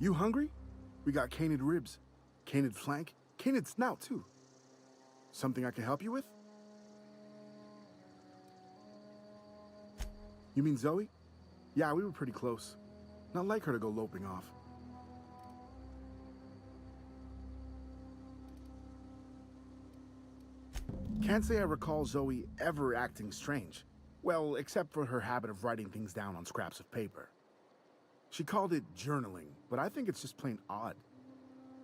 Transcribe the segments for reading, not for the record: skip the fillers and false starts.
You hungry? We got canid ribs, canid flank, canid snout too. Something I can help you with? You mean Zoe? Yeah, we were pretty close. Not like her to go loping off. Can't say I recall Zoe ever acting strange. Well, except for her habit of writing things down on scraps of paper. She called it journaling, but I think it's just plain odd.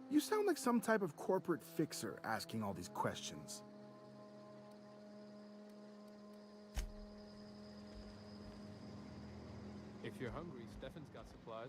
You sound like some type of corporate fixer asking all these questions. If you're hungry, Stefan's got supplies.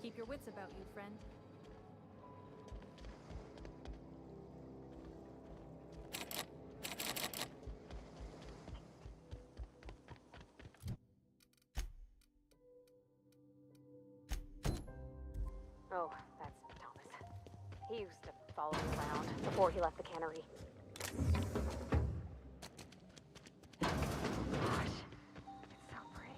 Keep your wits about you, friend. Oh, that's Thomas. He used to follow me around before he left the cannery. Oh gosh, it's so pretty.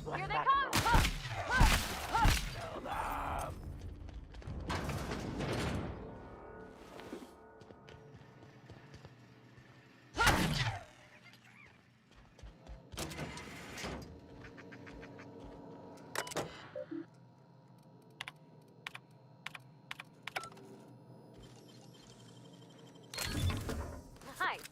Here they come! Nice.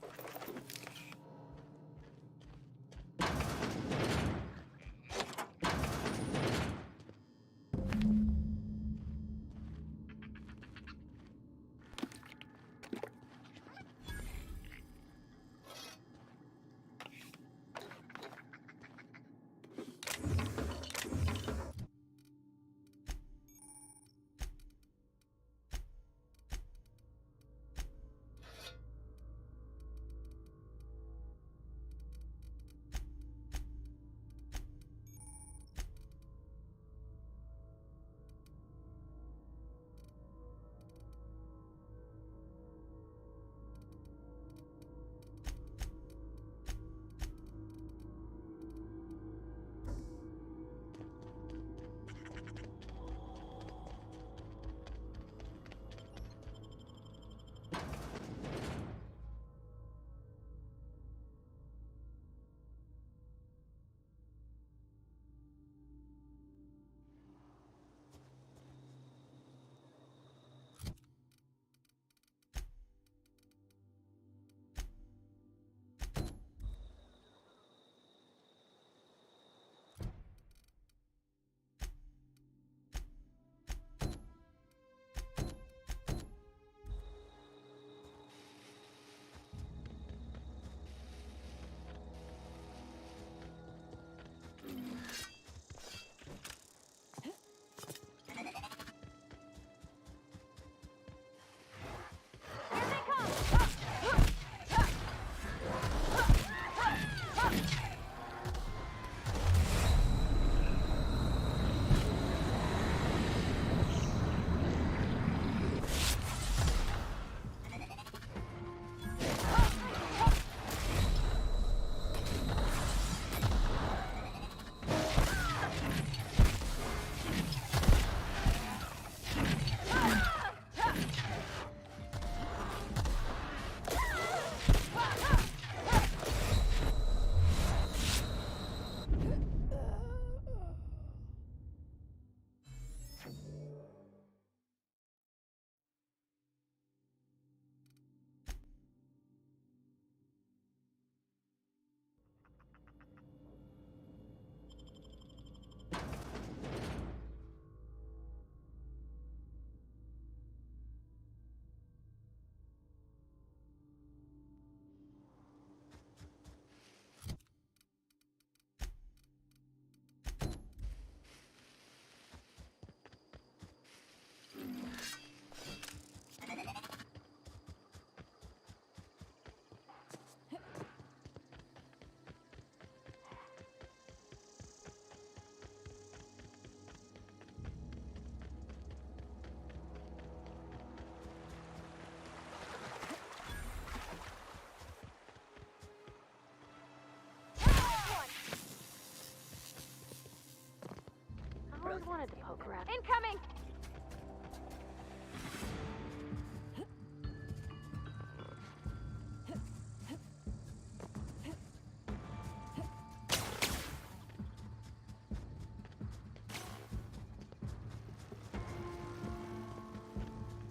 I always wanted to poke around. Incoming!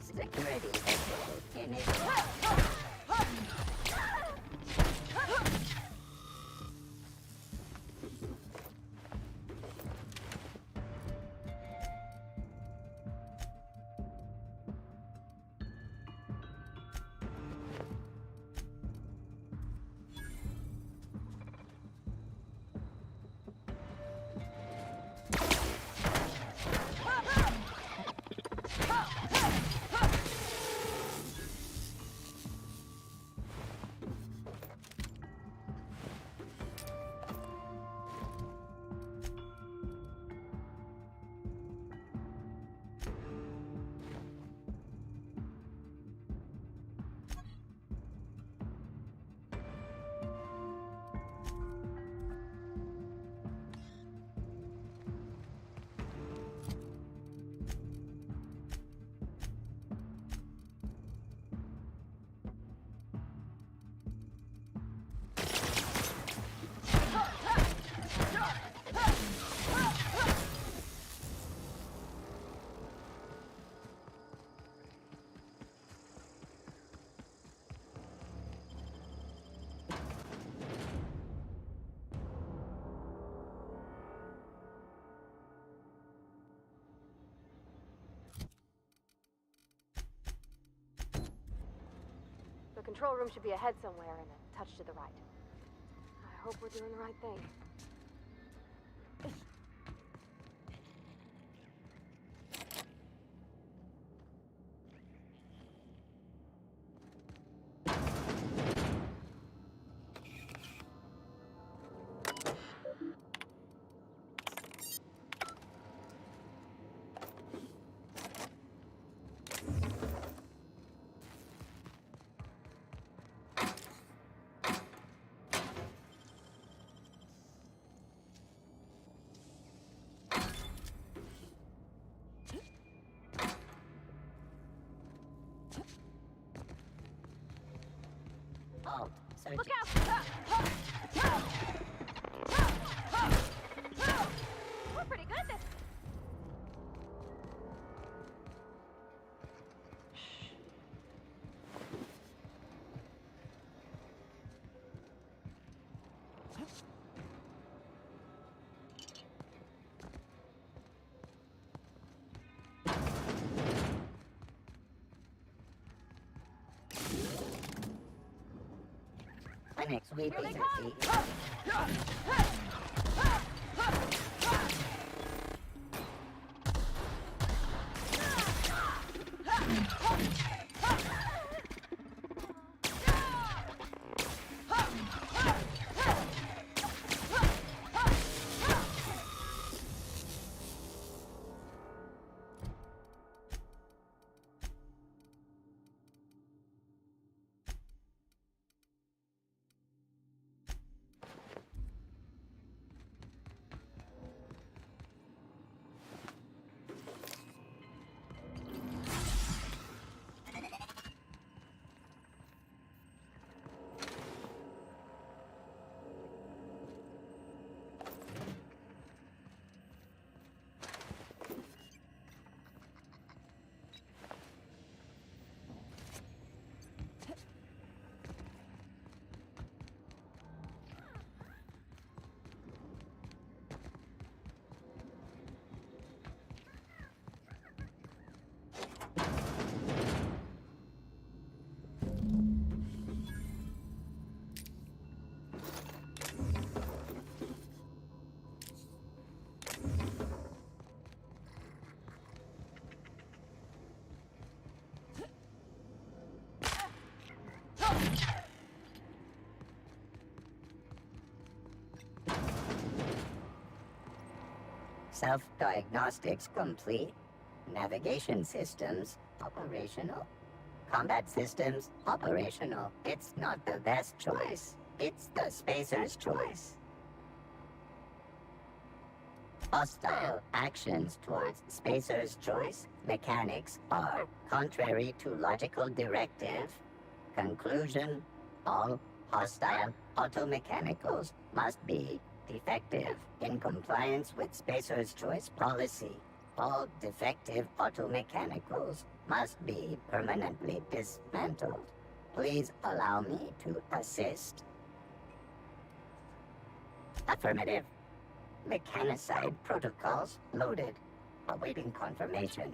Security. control room should be ahead somewhere and a touch to the right. I hope we're doing the right thing. Oh, search. Look out! We're pretty good at this. Clinics Here they weeping come! Self-diagnostics complete. Navigation systems operational. Combat systems operational. It's not the best choice. It's the spacer's choice. Hostile actions towards spacer's choice mechanics are contrary to logical directive. Conclusion: all hostile automechanicals must be defective in compliance with spacer's choice policy. All defective automechanicals must be permanently dismantled. Please allow me to assist. Affirmative. Mechanicide protocols loaded. Awaiting confirmation.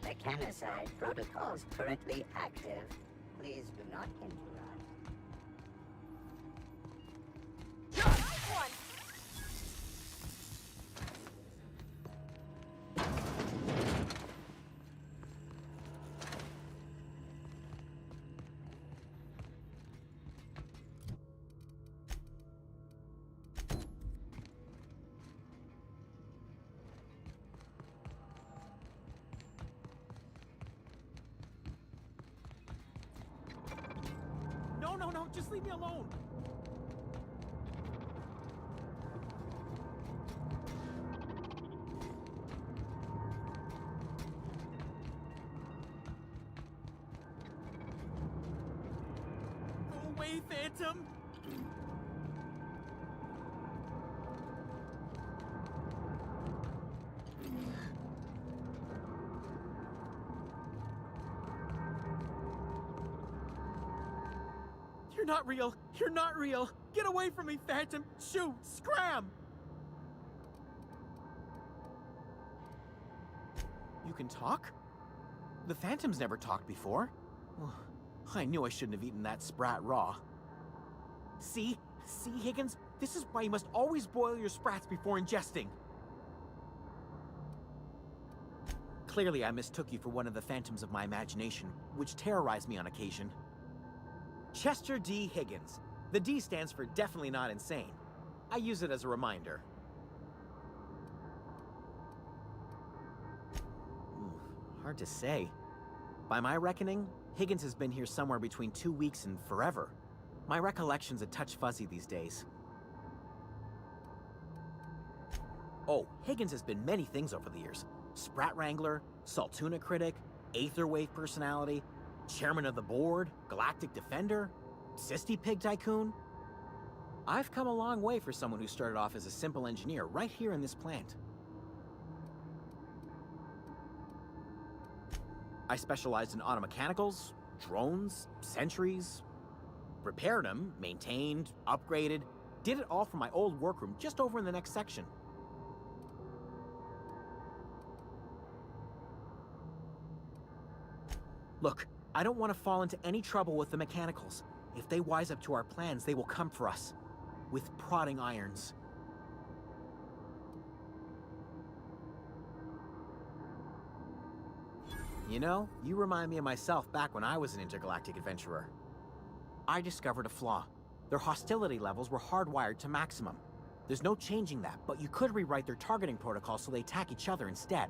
Mechanicide protocols currently active. Please do not interrupt. One. No, just leave me alone. Go away, Phantom. You're not real! You're not real! Get away from me, Phantom! Shoot! Scram! You can talk? The Phantom's never talked before. Ugh, I knew I shouldn't have eaten that sprat raw. See? See, Higgins? This is why you must always boil your sprats before ingesting. Clearly, I mistook you for one of the phantoms of my imagination, which terrorized me on occasion. Chester D. Higgins. The D stands for definitely not insane. I use it as a reminder. Hard to say. By my reckoning, Higgins has been here somewhere between 2 weeks and forever. My recollection's a touch fuzzy these days. Oh, Higgins has been many things over the years. Sprat Wrangler, Saltuna Critic, Aetherwave Personality, Chairman of the Board, Galactic Defender, Sisty Pig Tycoon. I've come a long way for someone who started off as a simple engineer right here in this plant. I specialized in automechanicals, drones, sentries, repaired them, maintained, upgraded, did it all from my old workroom just over in the next section. Look, I don't want to fall into any trouble with the mechanicals. If they wise up to our plans, they will come for us. With prodding irons. You know, you remind me of myself back when I was an intergalactic adventurer. I discovered a flaw. Their hostility levels were hardwired to maximum. There's no changing that, but you could rewrite their targeting protocol so they attack each other instead.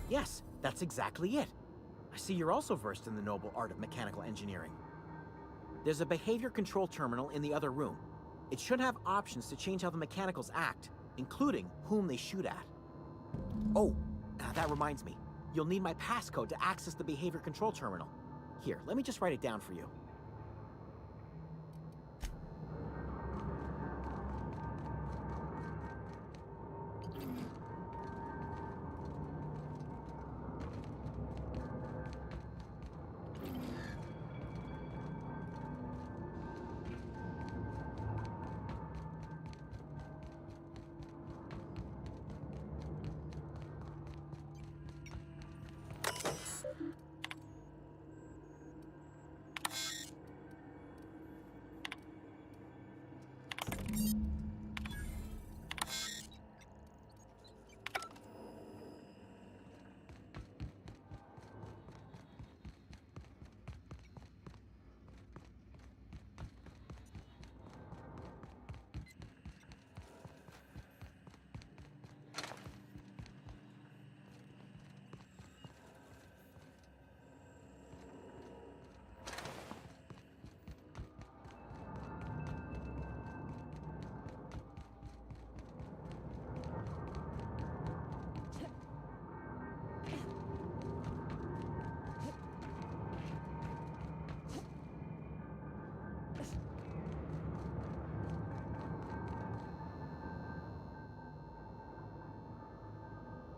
Yes, that's exactly it. I see you're also versed in the noble art of mechanical engineering. There's a behavior control terminal in the other room. It should have options to change how the mechanicals act, including whom they shoot at. Oh, that reminds me. You'll need my passcode to access the behavior control terminal. Here, let me just write it down for you.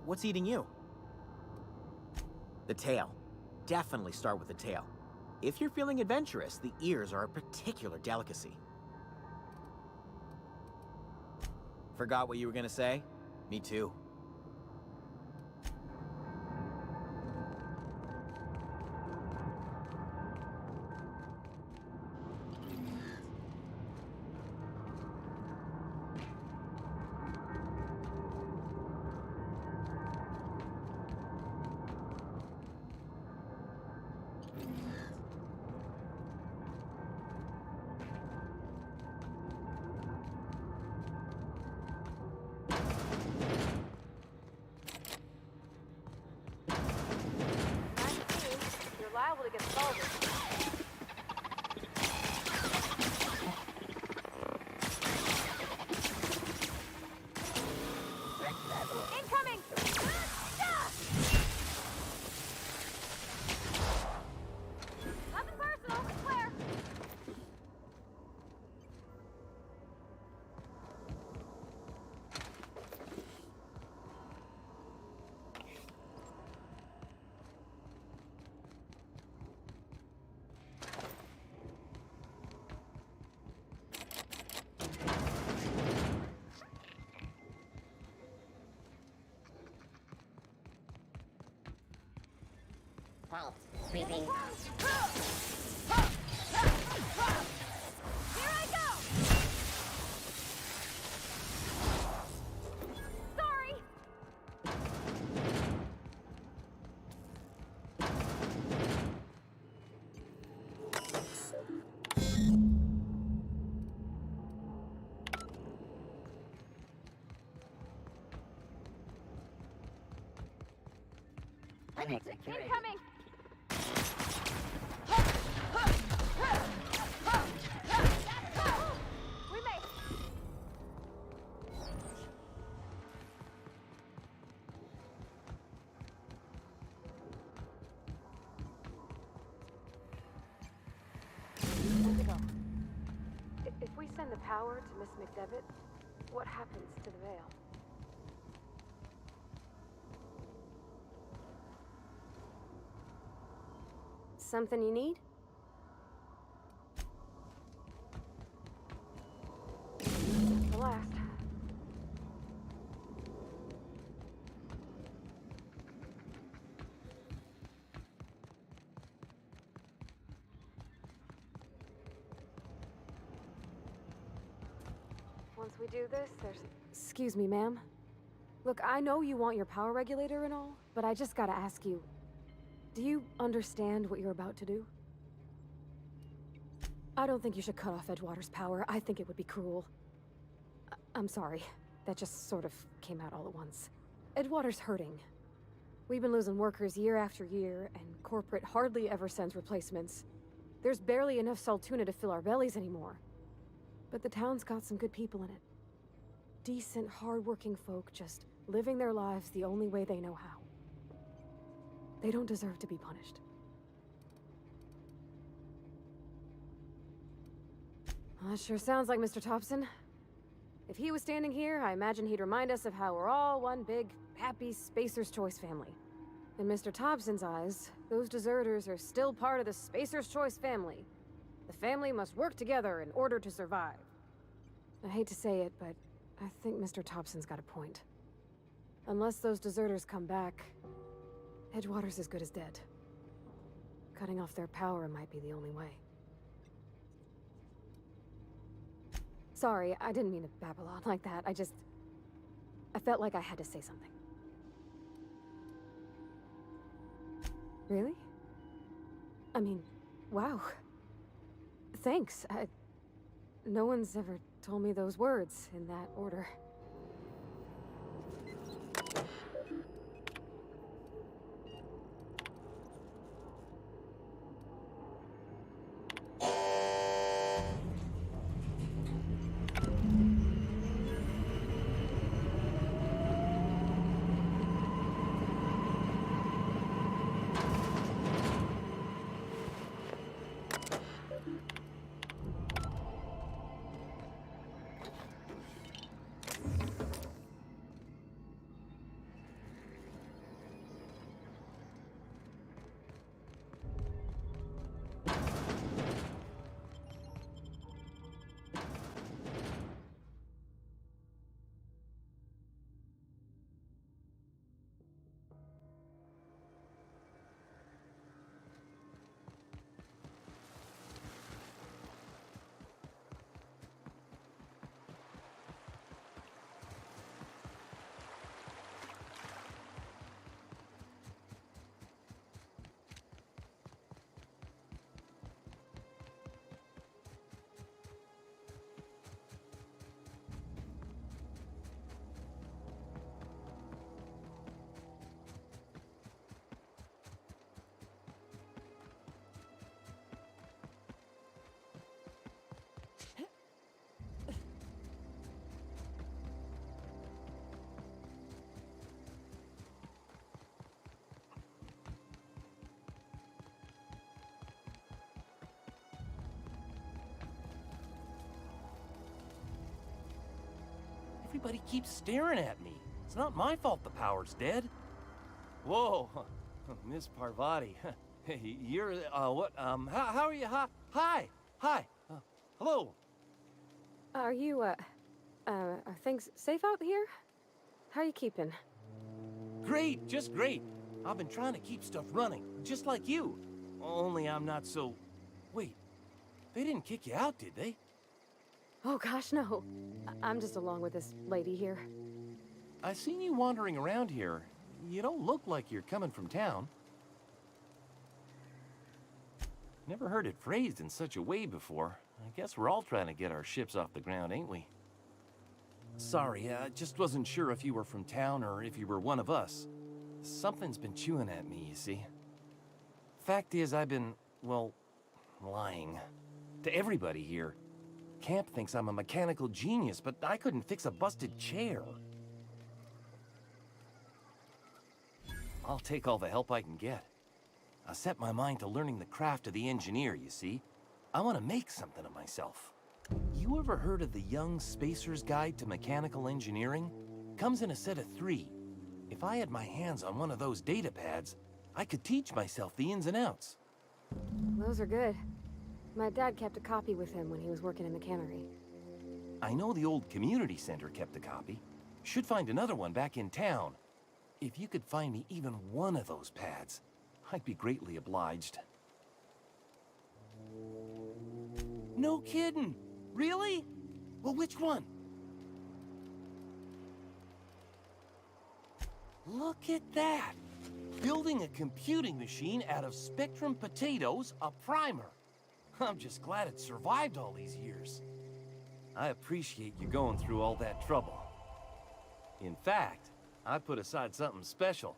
What's eating you? The tail. Definitely start with the tail. If you're feeling adventurous, the ears are a particular delicacy. Forgot what you were gonna say? Me too. You're liable to get scalded. Incoming! Nothing personal, I swear. fault, creepy. Here I go! Sorry! Unexecuted. Incoming! We may... Where'd it go? If we send the power to Miss McDevitt, what happens to the veil? Something you need? The last. Once we do this, there's... Excuse me, ma'am. Look, I know you want your power regulator and all, but I just gotta ask you, do you understand what you're about to do? I don't think you should cut off Edgewater's power. I think it would be cruel. I'm sorry. That just sort of came out all at once. Edgewater's hurting. We've been losing workers year after year, and corporate hardly ever sends replacements. There's barely enough Saltuna to fill our bellies anymore. But the town's got some good people in it. Decent, hard-working folk just living their lives the only way they know how. They don't deserve to be punished. Well, that sure sounds like Mr. Thompson. If he was standing here, I imagine he'd remind us of how we're all one big, happy Spacer's Choice family. In Mr. Thompson's eyes, those deserters are still part of the Spacer's Choice family. The family must work together in order to survive. I hate to say it, but I think Mr. Thompson's got a point. Unless those deserters come back, Edgewater's as good as dead. Cutting off their power might be the only way. Sorry, I didn't mean to babble on like that. I felt like I had to say something. Really? I mean, wow. Thanks. No one's ever told me those words in that order. Everybody keeps staring at me. It's not my fault the power's dead. Whoa, Miss Parvati. Hey, you're, what, how are you? Hi, hello. Are you, are things safe out here? How are you keeping? Great, just great. I've been trying to keep stuff running, just like you. Only I'm not so... Wait, they didn't kick you out, did they? Oh gosh, no. I'm just along with this lady here. I seen you wandering around here. You don't look like you're coming from town. Never heard it phrased in such a way before. I guess we're all trying to get our ships off the ground, ain't we? Sorry, I just wasn't sure if you were from town or if you were one of us. Something's been chewing at me, you see. Fact is, I've been, well, lying. To everybody here. Camp thinks I'm a mechanical genius, but I couldn't fix a busted chair. I'll take all the help I can get. I set my mind to learning the craft of the engineer, you see. I want to make something of myself. You ever heard of the Young Spacer's Guide to Mechanical Engineering? Comes in a set of 3. If I had my hands on one of those data pads, I could teach myself the ins and outs. Those are good. My dad kept a copy with him when he was working in the cannery. I know the old community center kept a copy. Should find another one back in town. If you could find me even one of those pads, I'd be greatly obliged. No kidding! Really? Well, which one? Look at that! Building a computing machine out of Spectrum potatoes, a primer. I'm just glad it survived all these years. I appreciate you going through all that trouble. In fact, I put aside something special,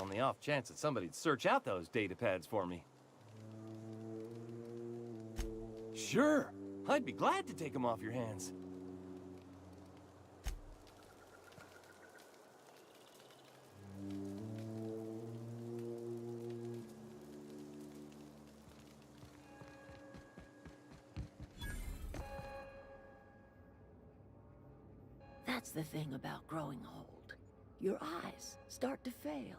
on the off chance that somebody'd search out those data pads for me. Sure, I'd be glad to take them off your hands. That's the thing about growing old. Your eyes start to fail.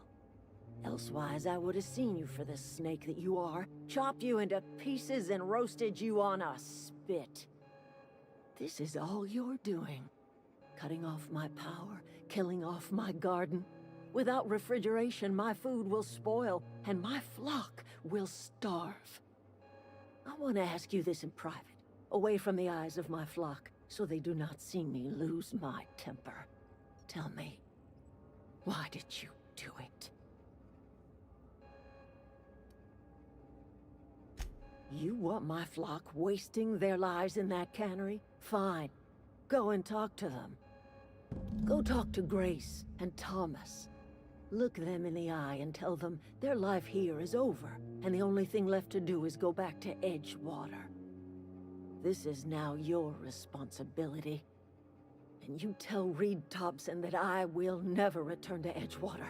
Elsewise, I would have seen you for the snake that you are, chopped you into pieces and roasted you on a spit. This is all you're doing. Cutting off my power, killing off my garden. Without refrigeration, my food will spoil, and my flock will starve. I want to ask you this in private, away from the eyes of my flock, so they do not see me lose my temper. Tell me, why did you do it? You want my flock wasting their lives in that cannery? Fine. Go and talk to them. Go talk to Grace and Thomas. Look them in the eye and tell them their life here is over, and the only thing left to do is go back to Edgewater. This is now your responsibility. And you tell Reed Thompson that I will never return to Edgewater.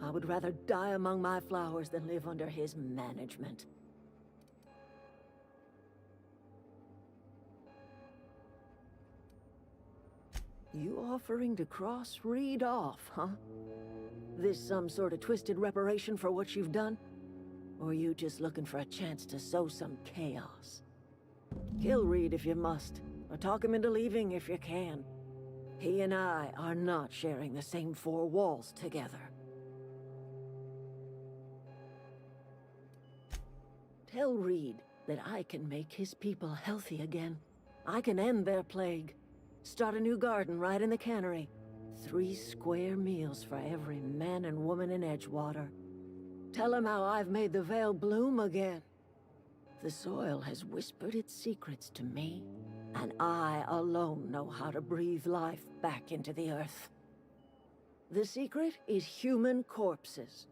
I would rather die among my flowers than live under his management. You offering to cross Reed off, huh? This some sort of twisted reparation for what you've done? Or you just looking for a chance to sow some chaos? Kill Reed if you must, or talk him into leaving if you can. He and I are not sharing the same 4 walls together. Tell Reed that I can make his people healthy again. I can end their plague. Start a new garden right in the cannery. 3 square meals for every man and woman in Edgewater. Tell him how I've made the Vale bloom again. The soil has whispered its secrets to me, and I alone know how to breathe life back into the earth. The secret is human corpses.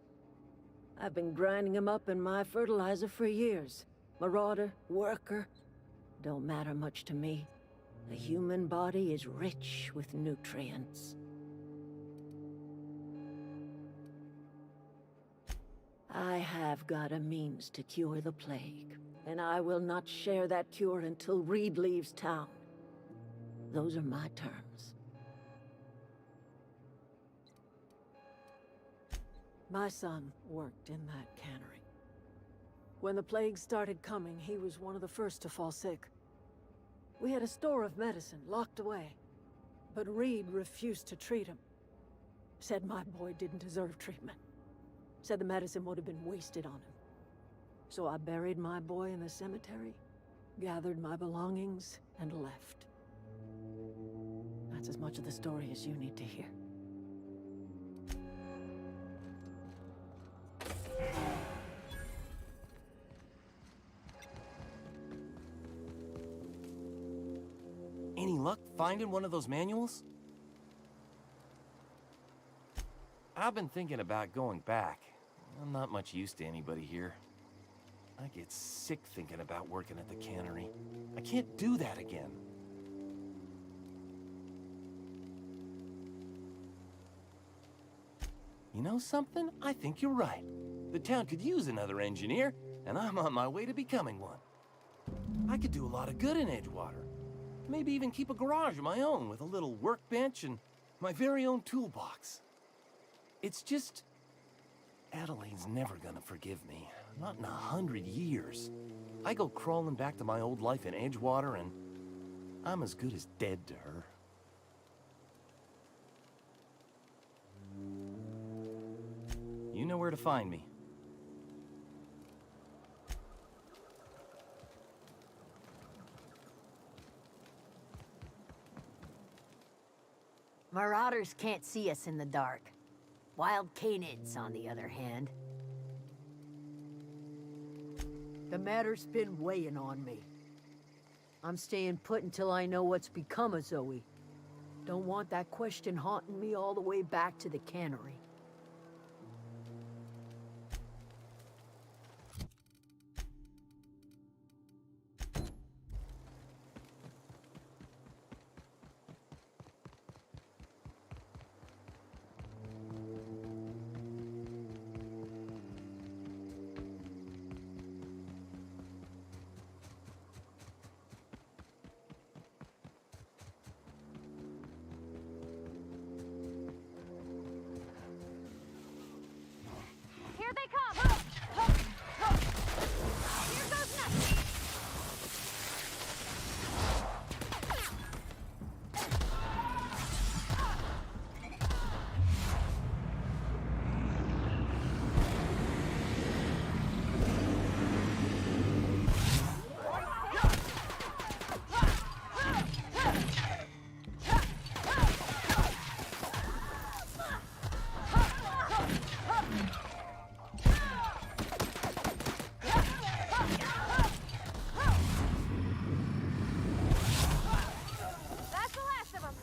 I've been grinding them up in my fertilizer for years. Marauder, worker, don't matter much to me. The human body is rich with nutrients. I have got a means to cure the plague, and I will not share that cure until Reed leaves town. Those are my terms. My son worked in that cannery. When the plague started coming, he was one of the first to fall sick. We had a store of medicine locked away, but Reed refused to treat him. Said my boy didn't deserve treatment. Said the medicine would have been wasted on him. So I buried my boy in the cemetery, gathered my belongings, and left. That's as much of the story as you need to hear. Any luck finding one of those manuals? I've been thinking about going back. I'm not much use to anybody here. I get sick thinking about working at the cannery. I can't do that again. You know something? I think you're right. The town could use another engineer, and I'm on my way to becoming one. I could do a lot of good in Edgewater. Maybe even keep a garage of my own with a little workbench and my very own toolbox. It's just... Adelaine's never gonna forgive me. Not in 100 years. I go crawling back to my old life in Edgewater, and I'm as good as dead to her. You know where to find me. Marauders can't see us in the dark. Wild canids, on the other hand. The matter's been weighing on me. I'm staying put until I know what's become of Zoe. Don't want that question haunting me all the way back to the cannery. Here they come! Here goes nothing! That's the last of them!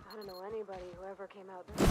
I don't know anybody who ever came out there.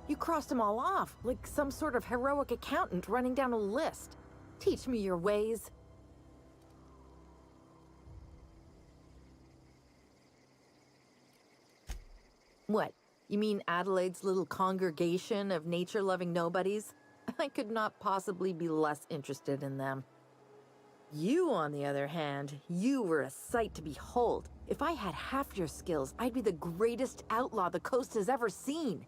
You crossed them all off, like some sort of heroic accountant running down a list. Teach me your ways. What? You mean Adelaide's little congregation of nature-loving nobodies? I could not possibly be less interested in them. You, on the other hand, you were a sight to behold. If I had half your skills, I'd be the greatest outlaw the coast has ever seen.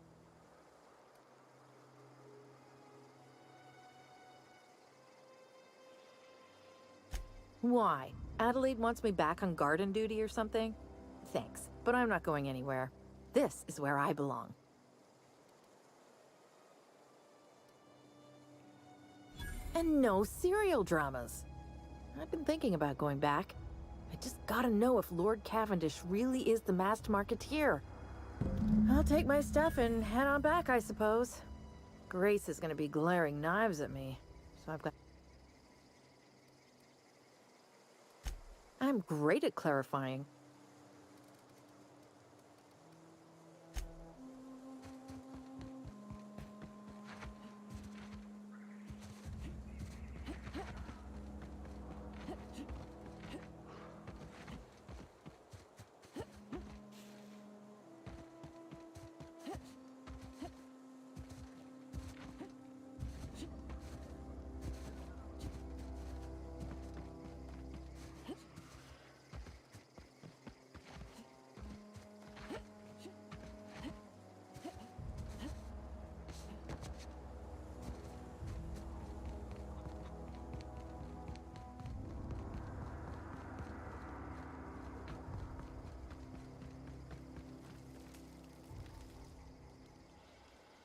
Why? Adelaide wants me back on garden duty or something? Thanks, but I'm not going anywhere. This is where I belong. And no serial dramas. I've been thinking about going back. I just gotta know if Lord Cavendish really is the masked marketeer. I'll take my stuff and head on back, I suppose. Grace is gonna be glaring knives at me, so I've got... I'm great at clarifying.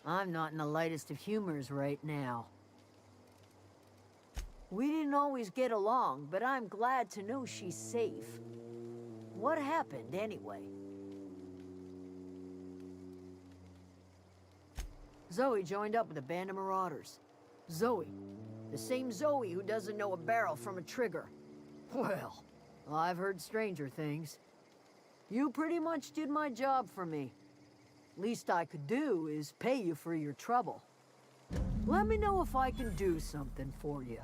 I'm not in the lightest of humors right now. We didn't always get along, but I'm glad to know she's safe. What happened, anyway? Zoe joined up with a band of marauders. Zoe. The same Zoe who doesn't know a barrel from a trigger. Well, I've heard stranger things. You pretty much did my job for me. Least I could do is pay you for your trouble. Let me know if I can do something for you.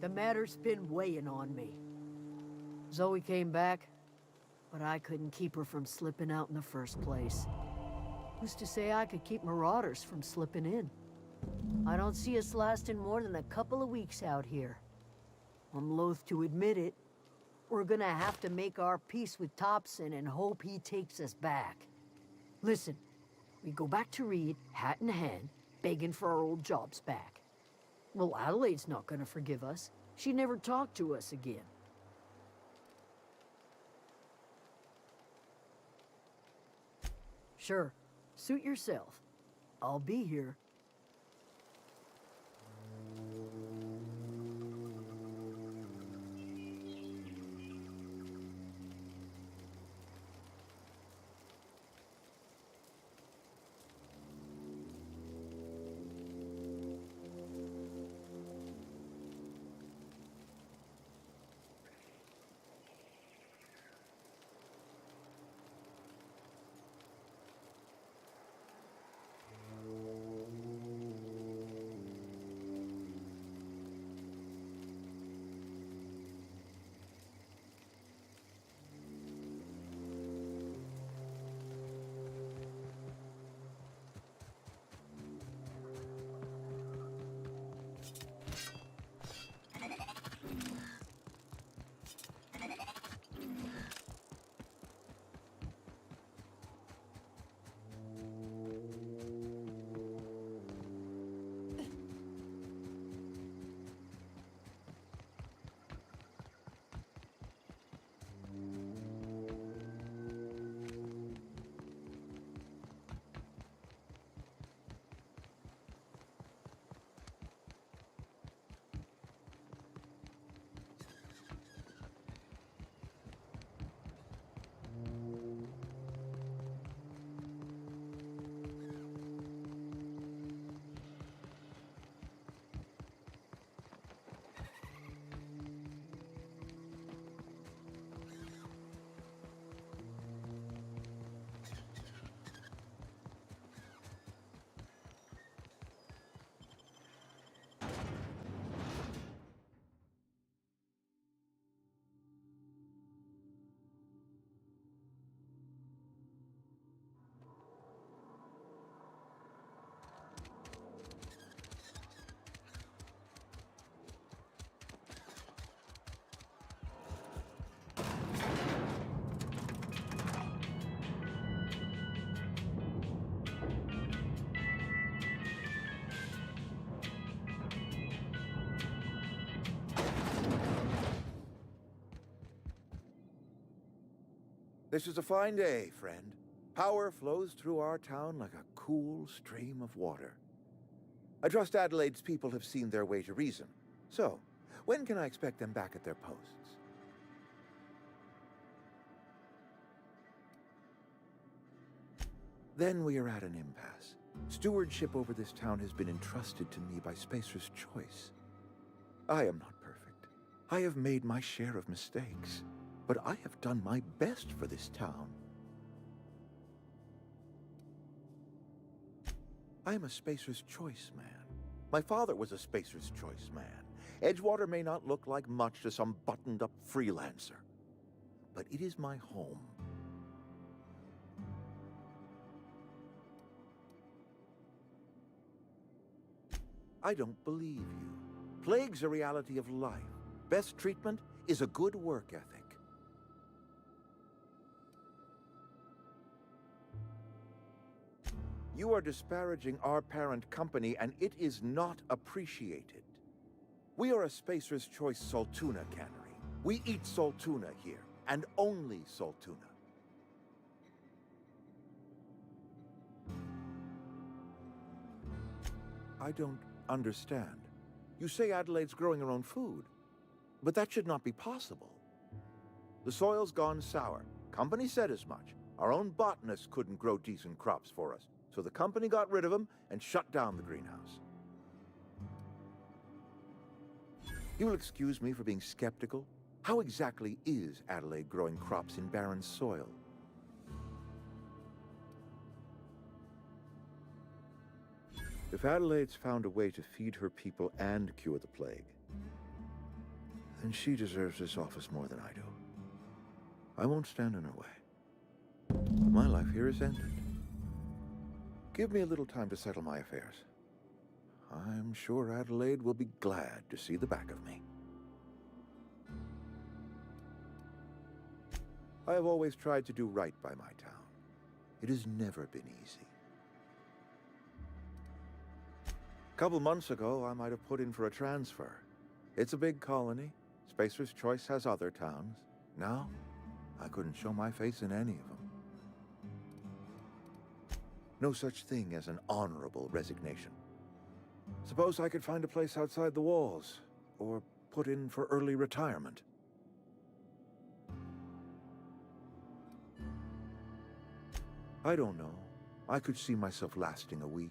The matter's been weighing on me. Zoe came back, but I couldn't keep her from slipping out in the first place. Who's to say I could keep marauders from slipping in? I don't see us lasting more than a couple of weeks out here. I'm loath to admit it. We're gonna have to make our peace with Topson and hope he takes us back. Listen, we go back to Reed, hat in hand, begging for our old jobs back. Well, Adelaide's not gonna forgive us. She never talked to us again. Sure, suit yourself. I'll be here. This is a fine day, friend. Power flows through our town like a cool stream of water. I trust Adelaide's people have seen their way to reason. So, when can I expect them back at their posts? Then we are at an impasse. Stewardship over this town has been entrusted to me by Spacer's Choice. I am not perfect. I have made my share of mistakes, but I have done my best for this town. I am a Spacer's Choice man. My father was a Spacer's Choice man. Edgewater may not look like much to some buttoned-up freelancer, but it is my home. I don't believe you. Plague's a reality of life. Best treatment is a good work ethic. You are disparaging our parent company, and it is not appreciated. We are a Spacer's Choice Saltuna cannery. We eat Saltuna here, and only Saltuna. I don't understand. You say Adelaide's growing her own food, but that should not be possible. The soil's gone sour. Company said as much. Our own botanists couldn't grow decent crops for us, so the company got rid of them and shut down the greenhouse. You will excuse me for being skeptical. How exactly is Adelaide growing crops in barren soil? If Adelaide's found a way to feed her people and cure the plague, then she deserves this office more than I do. I won't stand in her way. My life here is ended. Give me a little time to settle my affairs. I'm sure Adelaide will be glad to see the back of me. I have always tried to do right by my town. It has never been easy. A couple months ago, I might have put in for a transfer. It's a big colony. Spacer's Choice has other towns. Now, I couldn't show my face in any of them. No such thing as an honorable resignation. Suppose I could find a place outside the walls, or put in for early retirement. I don't know. I could see myself lasting a week.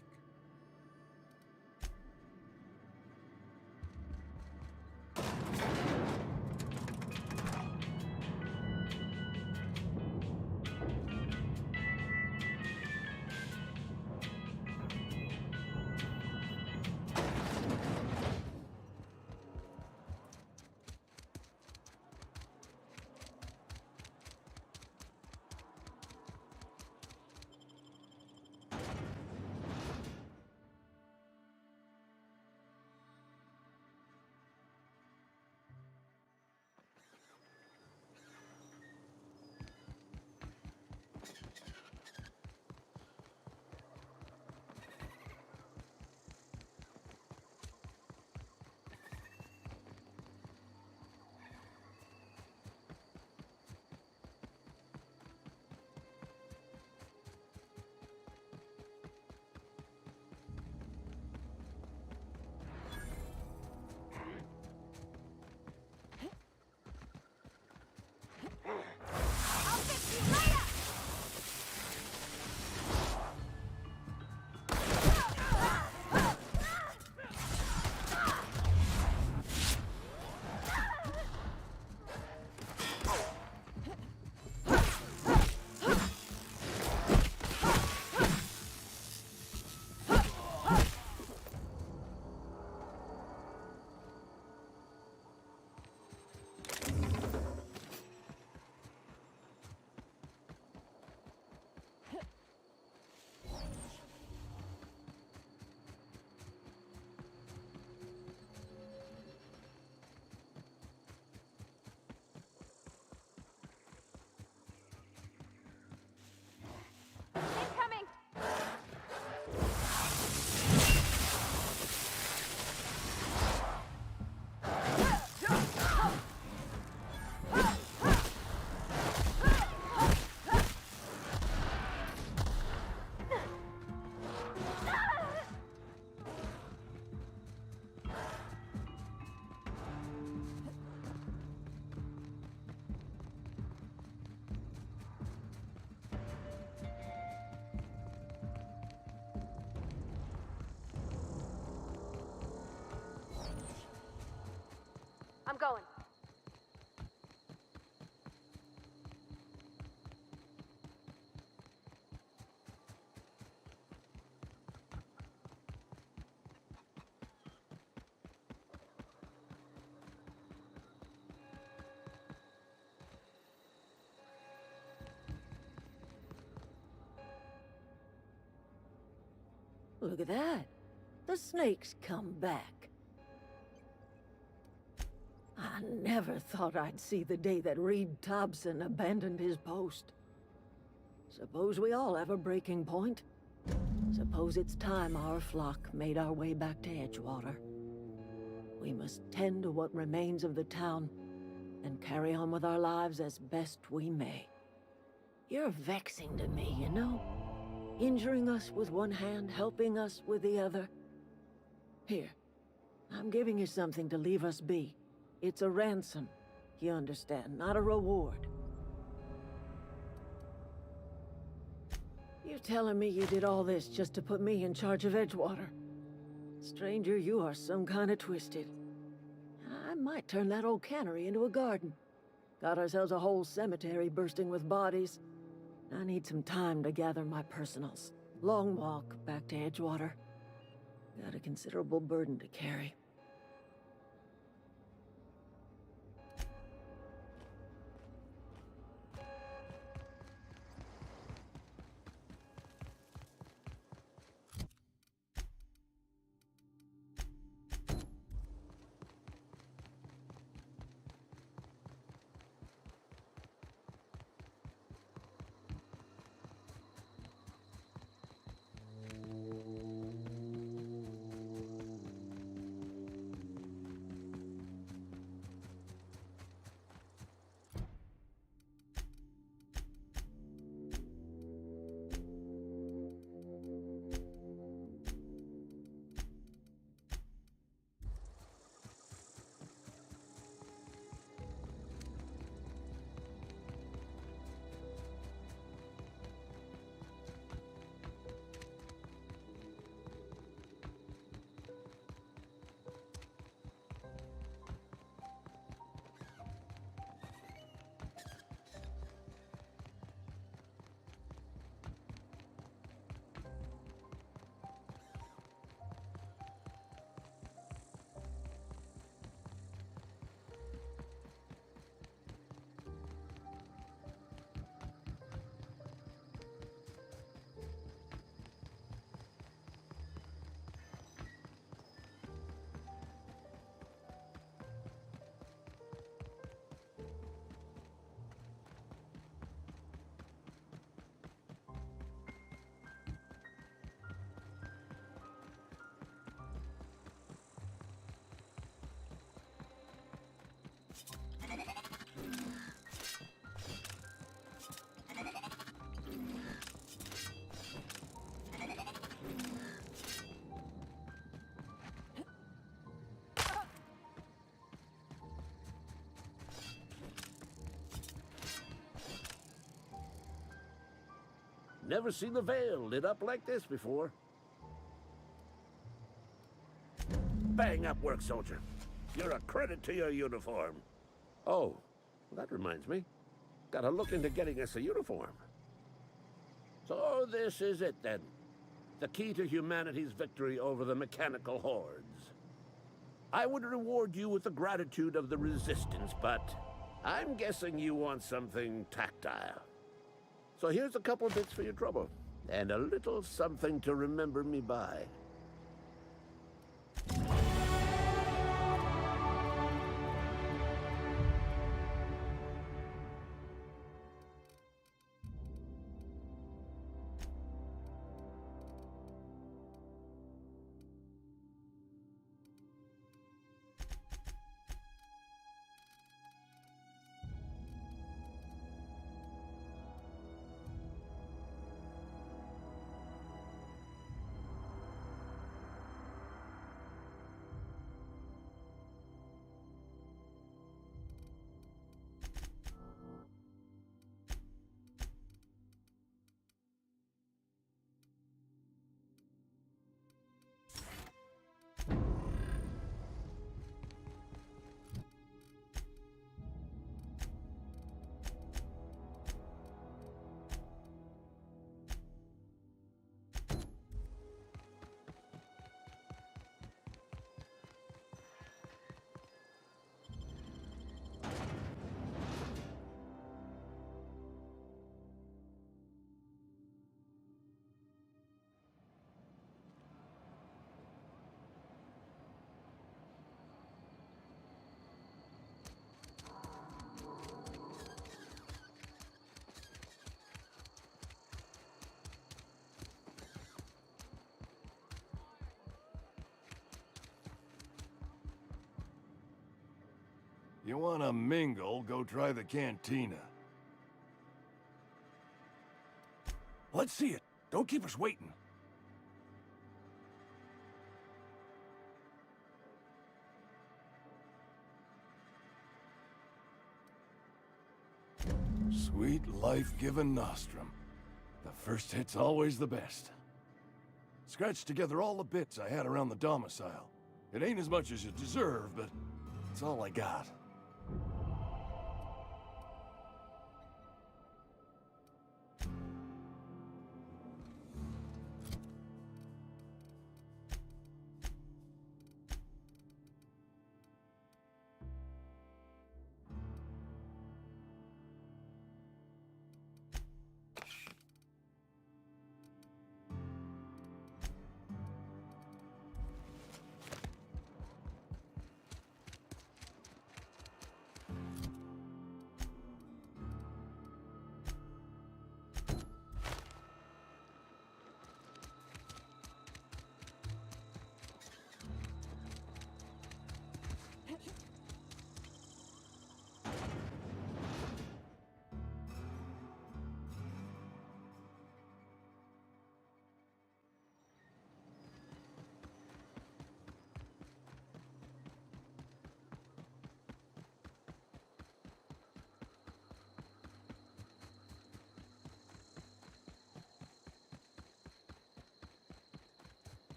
going. Look at that. The snake's come back. I never thought I'd see the day that Reed Thompson abandoned his post. Suppose we all have a breaking point. Suppose it's time our flock made our way back to Edgewater. We must tend to what remains of the town and carry on with our lives as best we may. You're vexing to me, you know? Injuring us with one hand, helping us with the other. Here, I'm giving you something to leave us be. It's a ransom, you understand, not a reward. You telling me you did all this just to put me in charge of Edgewater? Stranger, you are some kind of twisted. I might turn that old cannery into a garden. Got ourselves a whole cemetery bursting with bodies. I need some time to gather my personals. Long walk back to Edgewater. Got a considerable burden to carry. Never seen the Vale lit up like this before. Bang up work, soldier. You're a credit to your uniform. Oh, that reminds me. Gotta look into getting us a uniform. So this is it then. The key to humanity's victory over the mechanical hordes. I would reward you with the gratitude of the Resistance, but I'm guessing you want something tactile. So here's a couple bits for your trouble, and a little something to remember me by. you want to mingle, go try the cantina. Let's see it. Don't keep us waiting. Sweet life-giving Nostrum. The first hit's always the best. Scratched together all the bits I had around the domicile. It ain't as much as you deserve, but it's all I got.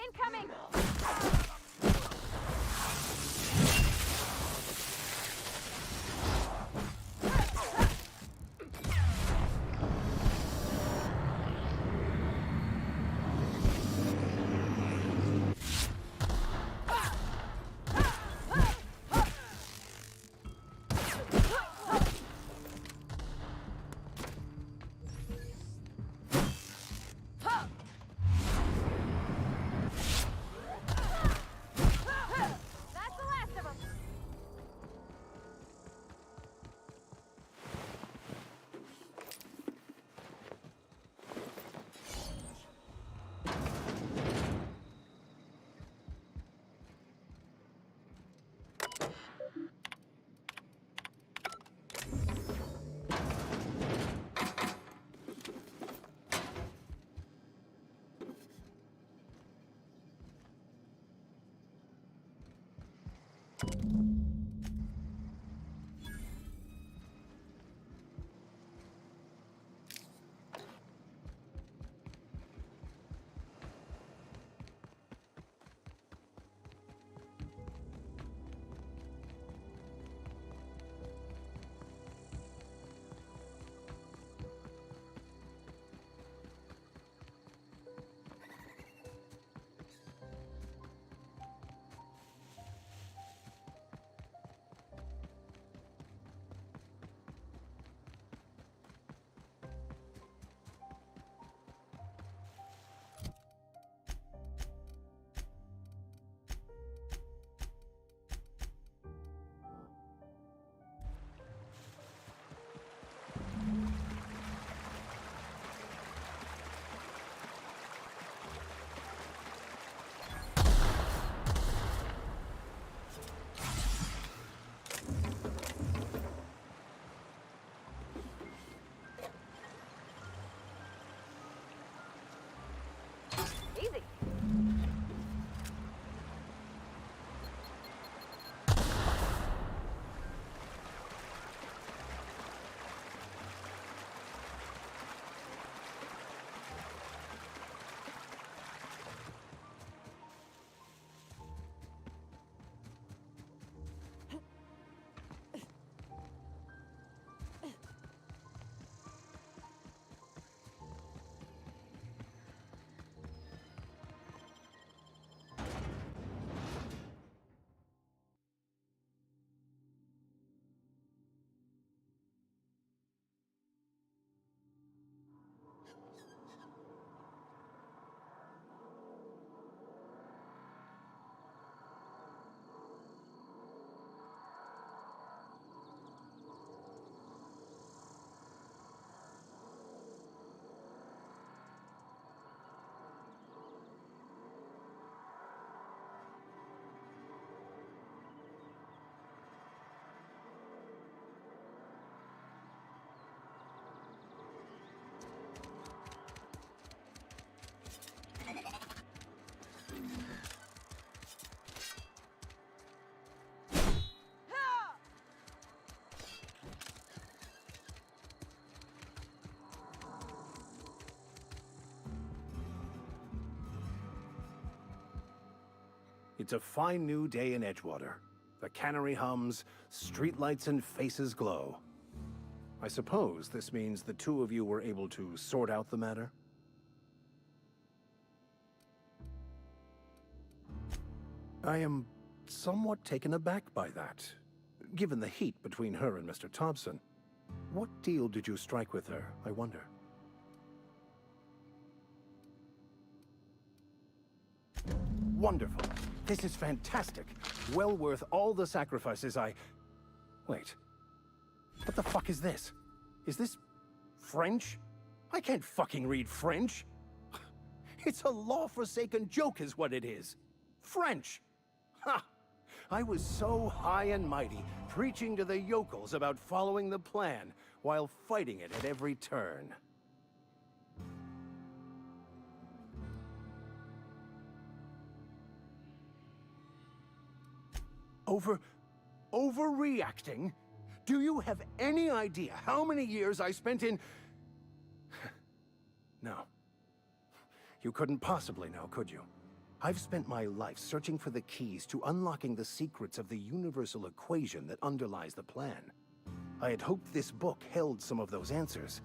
Incoming! That's the last of them! It's a fine new day in Edgewater. The cannery hums, streetlights and faces glow. I suppose this means the two of you were able to sort out the matter? I am somewhat taken aback by that, given the heat between her and Mr. Thompson. What deal did you strike with her, I wonder? Wonderful. This is fantastic. Well worth all the sacrifices I... Wait. What the fuck is this? Is this French? I can't fucking read French. It's a law-forsaken joke is what it is. French. Ha! I was so high and mighty, preaching to the yokels about following the plan, while fighting it at every turn. Overreacting? Do you have any idea how many years I spent in... No. You couldn't possibly know, could you? I've spent my life searching for the keys to unlocking the secrets of the universal equation that underlies the plan. I had hoped this book held some of those answers.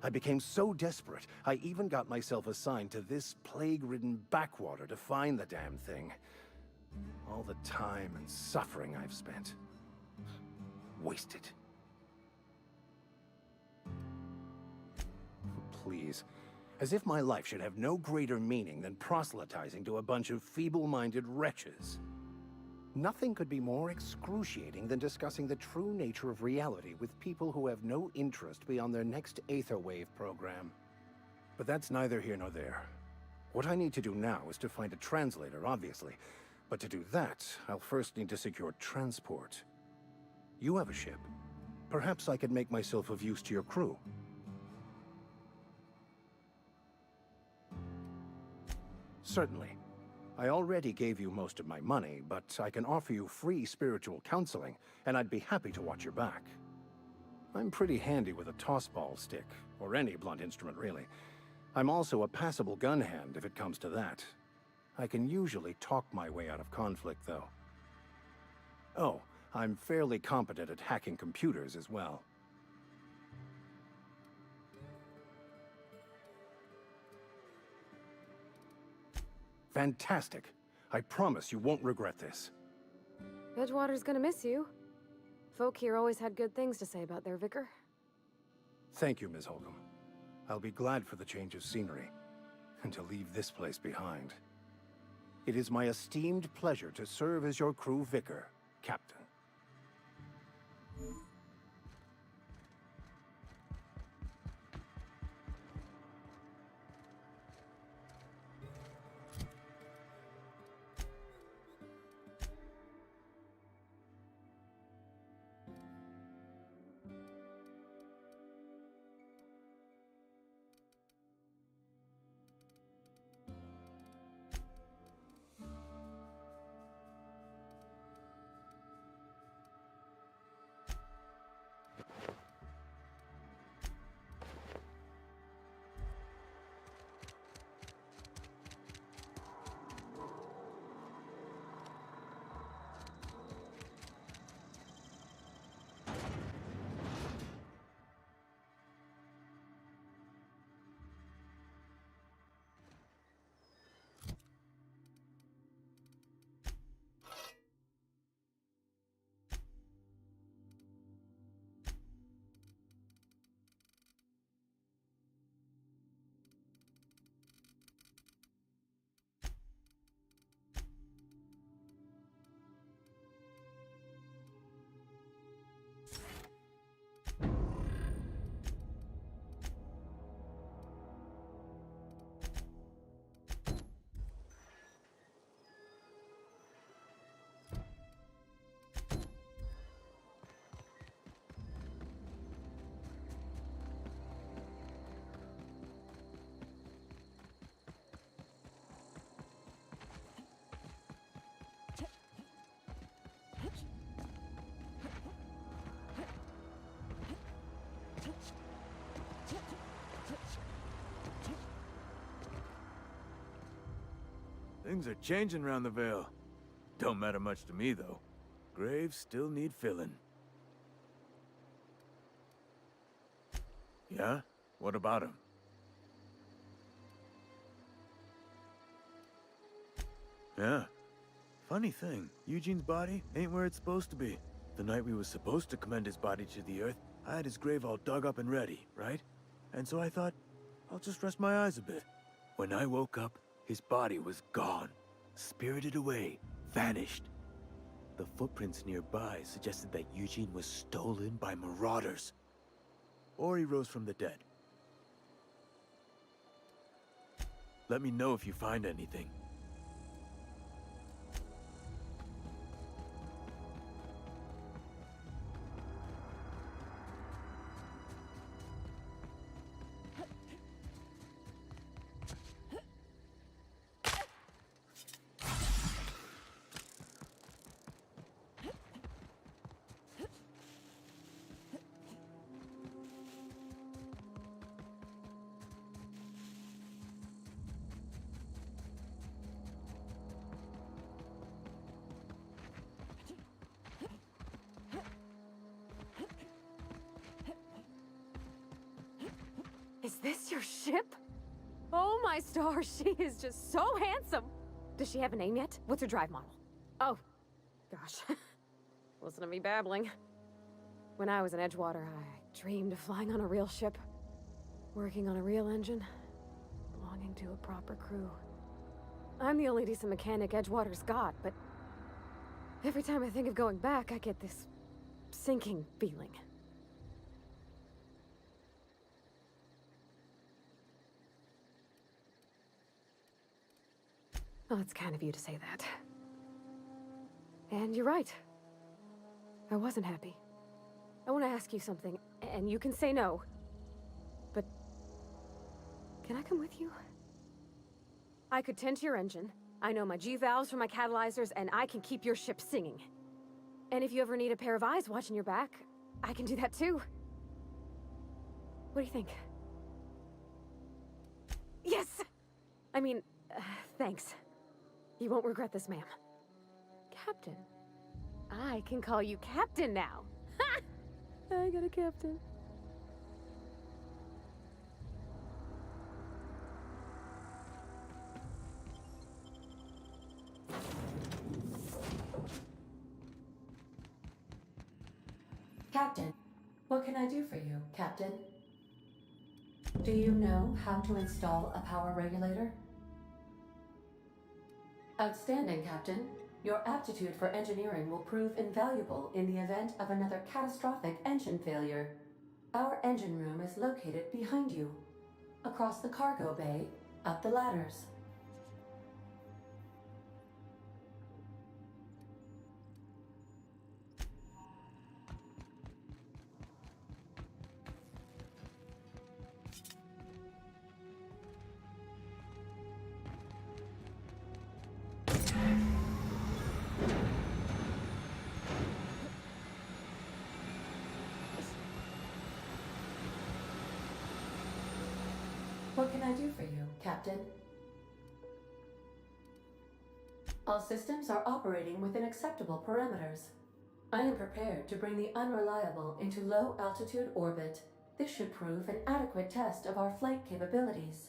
I became so desperate, I even got myself assigned to this plague-ridden backwater to find the damn thing. All the time and suffering I've spent. Wasted. Please. As if my life should have no greater meaning than proselytizing to a bunch of feeble-minded wretches. Nothing could be more excruciating than discussing the true nature of reality with people who have no interest beyond their next Aetherwave program. But that's neither here nor there. What I need to do now is to find a translator, obviously. But to do that, I'll first need to secure transport. You have a ship. Perhaps I could make myself of use to your crew. Certainly. I already gave you most of my money, but I can offer you free spiritual counseling, and I'd be happy to watch your back. I'm pretty handy with a tossball stick, or any blunt instrument really. I'm also a passable gun hand if it comes to that. I can usually talk my way out of conflict, though. Oh, I'm fairly competent at hacking computers as well. Fantastic. I promise you won't regret this. Edgewater's gonna miss you. Folk here always had good things to say about their vicar. Thank you, Ms. Holcomb. I'll be glad for the change of scenery, and to leave this place behind. It is my esteemed pleasure to serve as your crew vicar, Captain. Things are changing around the Vale. Don't matter much to me, though. Graves still need filling. Yeah? What about him? Yeah. Funny thing, Eugene's body ain't where it's supposed to be. The night we was supposed to commend his body to the earth, I had his grave all dug up and ready, right? And so I thought, I'll just rest my eyes a bit. When I woke up, his body was gone. Spirited away. Vanished. The footprints nearby suggested that Eugene was stolen by marauders. Or he rose from the dead. Let me know if you find anything. Is this your ship? Oh my stars, she is just so handsome! Does she have a name yet? What's her drive model? Oh, gosh. Listen to me babbling. When I was in Edgewater, I dreamed of flying on a real ship, working on a real engine, belonging to a proper crew. I'm the only decent mechanic Edgewater's got, but every time I think of going back, I get this sinking feeling. Well, it's kind of you to say that. And you're right. I wasn't happy. I want to ask you something, and you can say no. But can I come with you? I could tend to your engine. I know my G-valves for my catalyzers, and I can keep your ship singing. And if you ever need a pair of eyes watching your back, I can do that too. What do you think? Yes! I mean, thanks. You won't regret this, ma'am. Captain. I can call you Captain now. Ha! I got a captain. Captain, what can I do for you, Captain? Do you know how to install a power regulator? Outstanding, Captain. Your aptitude for engineering will prove invaluable in the event of another catastrophic engine failure. Our engine room is located behind you, across the cargo bay, up the ladders. What can I do for you, Captain? All systems are operating within acceptable parameters. I am prepared to bring the Unreliable into low-altitude orbit. This should prove an adequate test of our flight capabilities.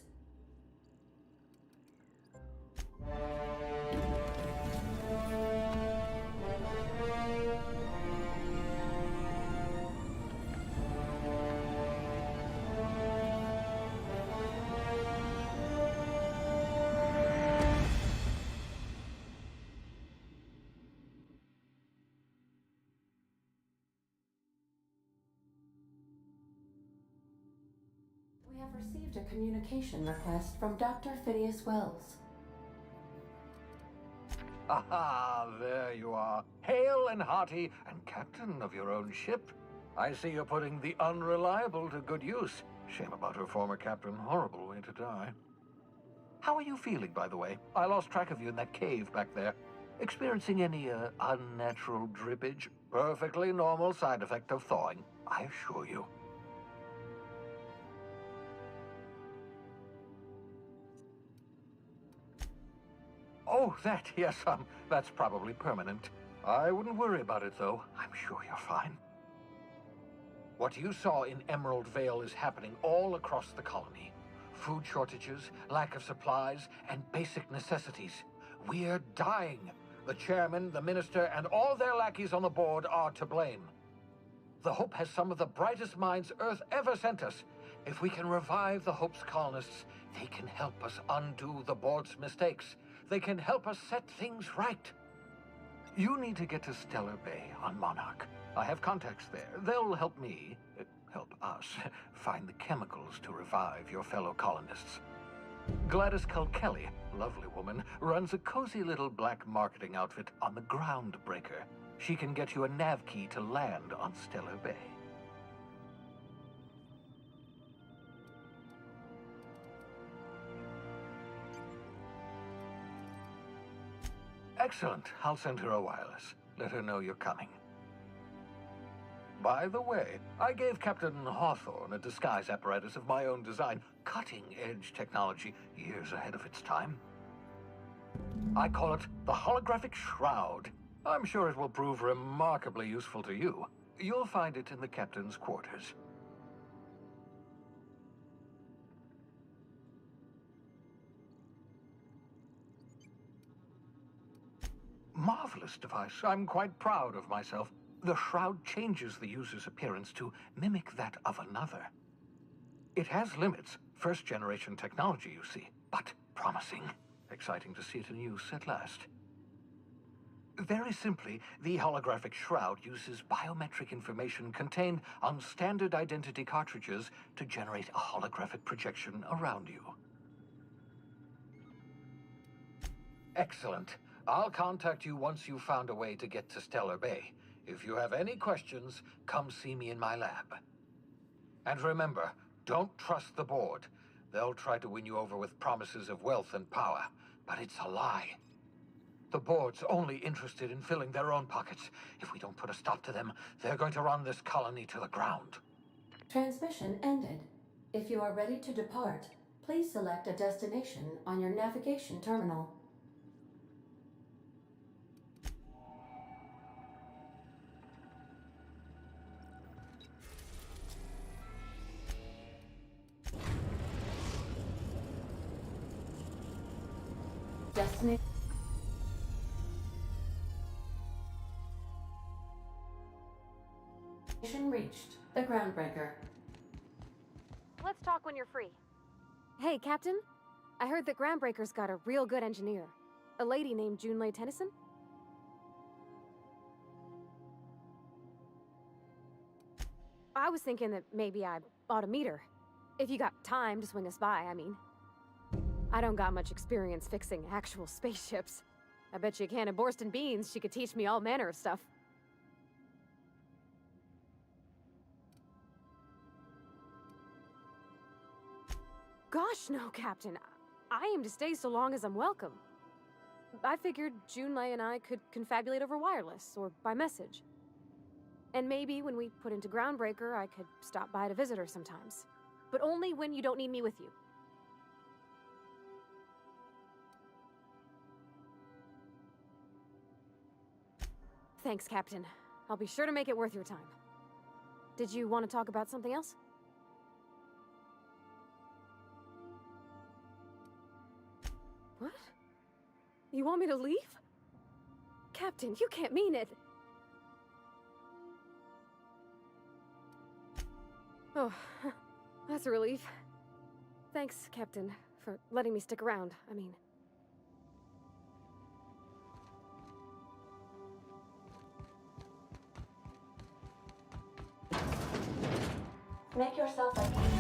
We have received a communication request from Dr. Phineas Wells. Aha, there you are. Hale and hearty, and captain of your own ship. I see you're putting the Unreliable to good use. Shame about her former captain. Horrible way to die. How are you feeling, by the way? I lost track of you in that cave back there. Experiencing any, unnatural drippage? Perfectly normal side effect of thawing, I assure you. Oh, that, yes, that's probably permanent. I wouldn't worry about it, though. I'm sure you're fine. What you saw in Emerald Vale is happening all across the colony. Food shortages, lack of supplies, and basic necessities. We're dying. The chairman, the minister, and all their lackeys on the board are to blame. The Hope has some of the brightest minds Earth ever sent us. If we can revive the Hope's colonists, they can help us undo the board's mistakes. They can help us set things right. You need to get to Stellar Bay on Monarch. I have contacts there. They'll help me, help us, find the chemicals to revive your fellow colonists. Gladys Culkelly, lovely woman, runs a cozy little black marketing outfit on the Groundbreaker. She can get you a nav key to land on Stellar Bay. Excellent. I'll send her a wireless. Let her know you're coming. By the way, I gave Captain Hawthorne a disguise apparatus of my own design, cutting-edge technology, years ahead of its time. I call it the Holographic Shroud. I'm sure it will prove remarkably useful to you. You'll find it in the captain's quarters. Marvelous device. I'm quite proud of myself. The shroud changes the user's appearance to mimic that of another. It has limits, first-generation technology, you see, but promising. Exciting to see it in use at last. Very simply, the holographic shroud uses biometric information contained on standard identity cartridges to generate a holographic projection around you. Excellent. I'll contact you once you've found a way to get to Stellar Bay. If you have any questions, come see me in my lab. And remember, don't trust the board. They'll try to win you over with promises of wealth and power, but it's a lie. The board's only interested in filling their own pockets. If we don't put a stop to them, they're going to run this colony to the ground. Transmission ended. If you are ready to depart, please select a destination on your navigation terminal. Destination reached. The Groundbreaker. Let's talk when you're free. Hey, Captain. I heard that Groundbreaker's got a real good engineer. A lady named Junlei Tennyson? I was thinking that maybe I ought to meet her. If you got time to swing us by, I mean. I don't got much experience fixing actual spaceships. I bet you a can of Borston beans she could teach me all manner of stuff. Gosh, no, Captain. I aim to stay so long as I'm welcome. I figured Junlei and I could confabulate over wireless, or by message. And maybe when we put into Groundbreaker, I could stop by to visit her sometimes. But only when you don't need me with you. Thanks, Captain. I'll be sure to make it worth your time. Did you want to talk about something else? What? You want me to leave? Captain, you can't mean it. Oh, that's a relief. Thanks, Captain, for letting me stick around. I mean... Make yourself at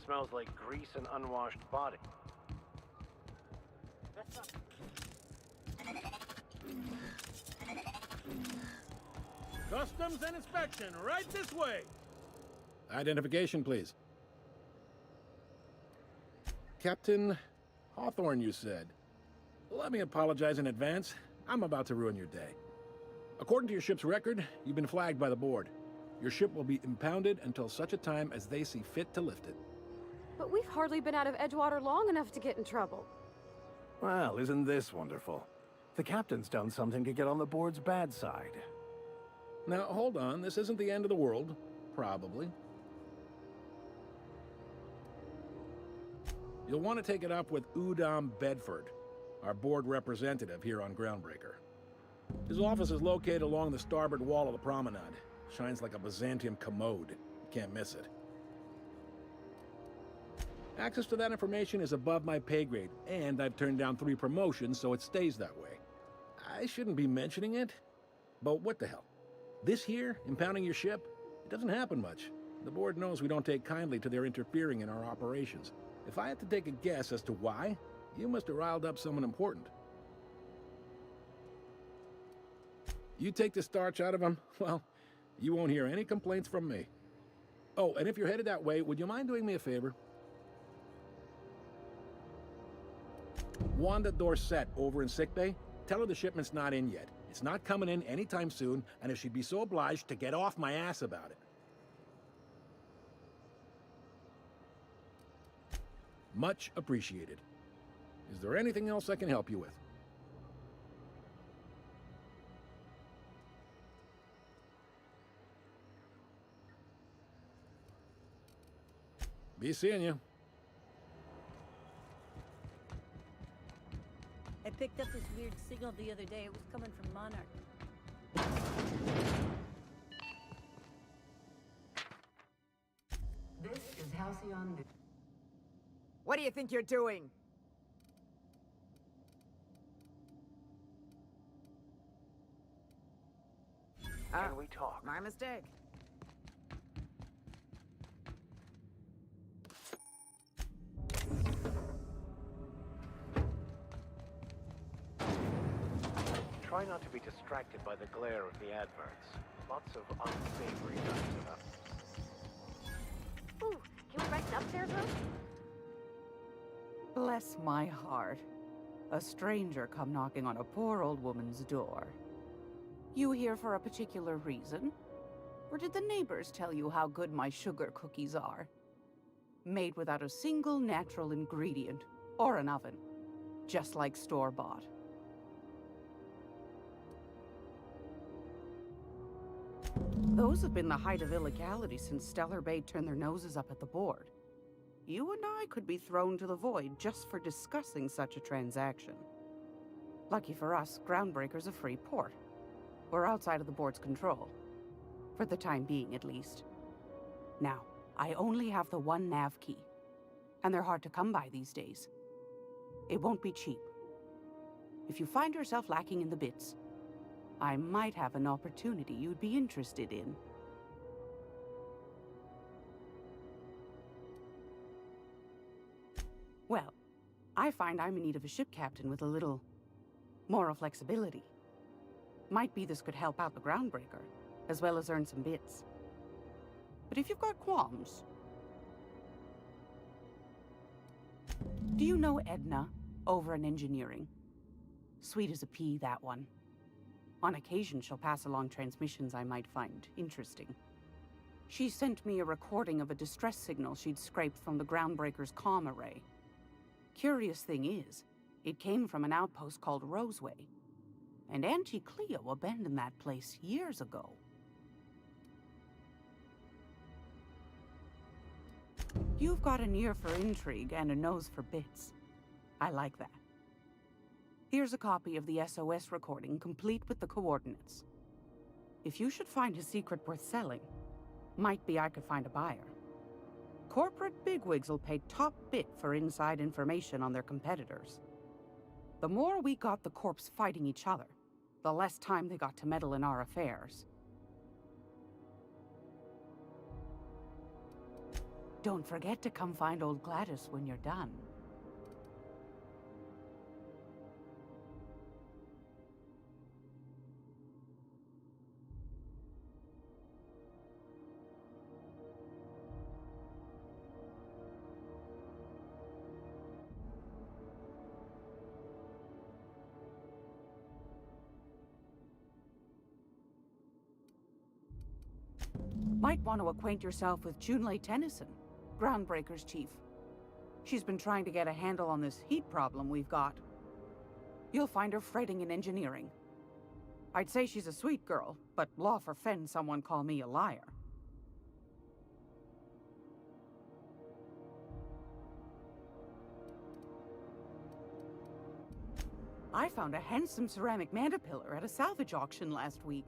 Smells like grease and unwashed body. Customs and inspection, right this way. Identification, please. Captain Hawthorne, you said. Let me apologize in advance. I'm about to ruin your day. According to your ship's record, you've been flagged by the board. Your ship will be impounded until such a time as they see fit to lift it. But we've hardly been out of Edgewater long enough to get in trouble. Well, isn't this wonderful? The captain's done something to get on the board's bad side. Now, hold on. This isn't the end of the world. Probably. You'll want to take it up with Udom Bedford, our board representative here on Groundbreaker. His office is located along the starboard wall of the promenade. Shines like a Byzantium commode. You can't miss it. Access to that information is above my pay grade, and I've turned down 3 promotions, so it stays that way. I shouldn't be mentioning it, but what the hell? This here, impounding your ship, it doesn't happen much. The board knows we don't take kindly to their interfering in our operations. If I had to take a guess as to why, you must have riled up someone important. You take the starch out of them, well, you won't hear any complaints from me. Oh, and if you're headed that way, would you mind doing me a favor? Wanda Dorset over in sickbay, tell her the shipment's not in yet. It's not coming in anytime soon, and if she'd be so obliged to get off my ass about it. Much appreciated. Is there anything else I can help you with? Be seeing you. I picked up this weird signal the other day. It was coming from Monarch. This is Halcyon. What do you think you're doing? Can we talk? My mistake. Try not to be distracted by the glare of the adverts. Lots of unsavory things about. Ooh, can we rent an upstairs room? Bless my heart. A stranger come knocking on a poor old woman's door. You here for a particular reason? Or did the neighbors tell you how good my sugar cookies are? Made without a single natural ingredient, or an oven. Just like store-bought. Those have been the height of illegality since Stellar Bay turned their noses up at the board. You and I could be thrown to the void just for discussing such a transaction. Lucky for us, Groundbreaker's a free port. We're outside of the board's control. For the time being, at least. Now, I only have the one nav key. And they're hard to come by these days. It won't be cheap. If you find yourself lacking in the bits, I might have an opportunity you'd be interested in. Well, I find I'm in need of a ship captain with a little moral flexibility. Might be this could help out the Groundbreaker, as well as earn some bits. But if you've got qualms... Do you know Edna, over in engineering? Sweet as a pea, that one. On occasion, she'll pass along transmissions I might find interesting. She sent me a recording of a distress signal she'd scraped from the Groundbreaker's comm array. Curious thing is, it came from an outpost called Roseway. And Auntie Cleo abandoned that place years ago. You've got an ear for intrigue and a nose for bits. I like that. Here's a copy of the SOS recording, complete with the coordinates. If you should find a secret worth selling, might be I could find a buyer. Corporate bigwigs will pay top bit for inside information on their competitors. The more we got the corps fighting each other, the less time they got to meddle in our affairs. Don't forget to come find old Gladys when you're done. Might want to acquaint yourself with Junlei Tennyson, Groundbreaker's chief. She's been trying to get a handle on this heat problem we've got. You'll find her fretting in engineering. I'd say she's a sweet girl, but law forfend someone call me a liar. I found a handsome ceramic mandapillar at a salvage auction last week.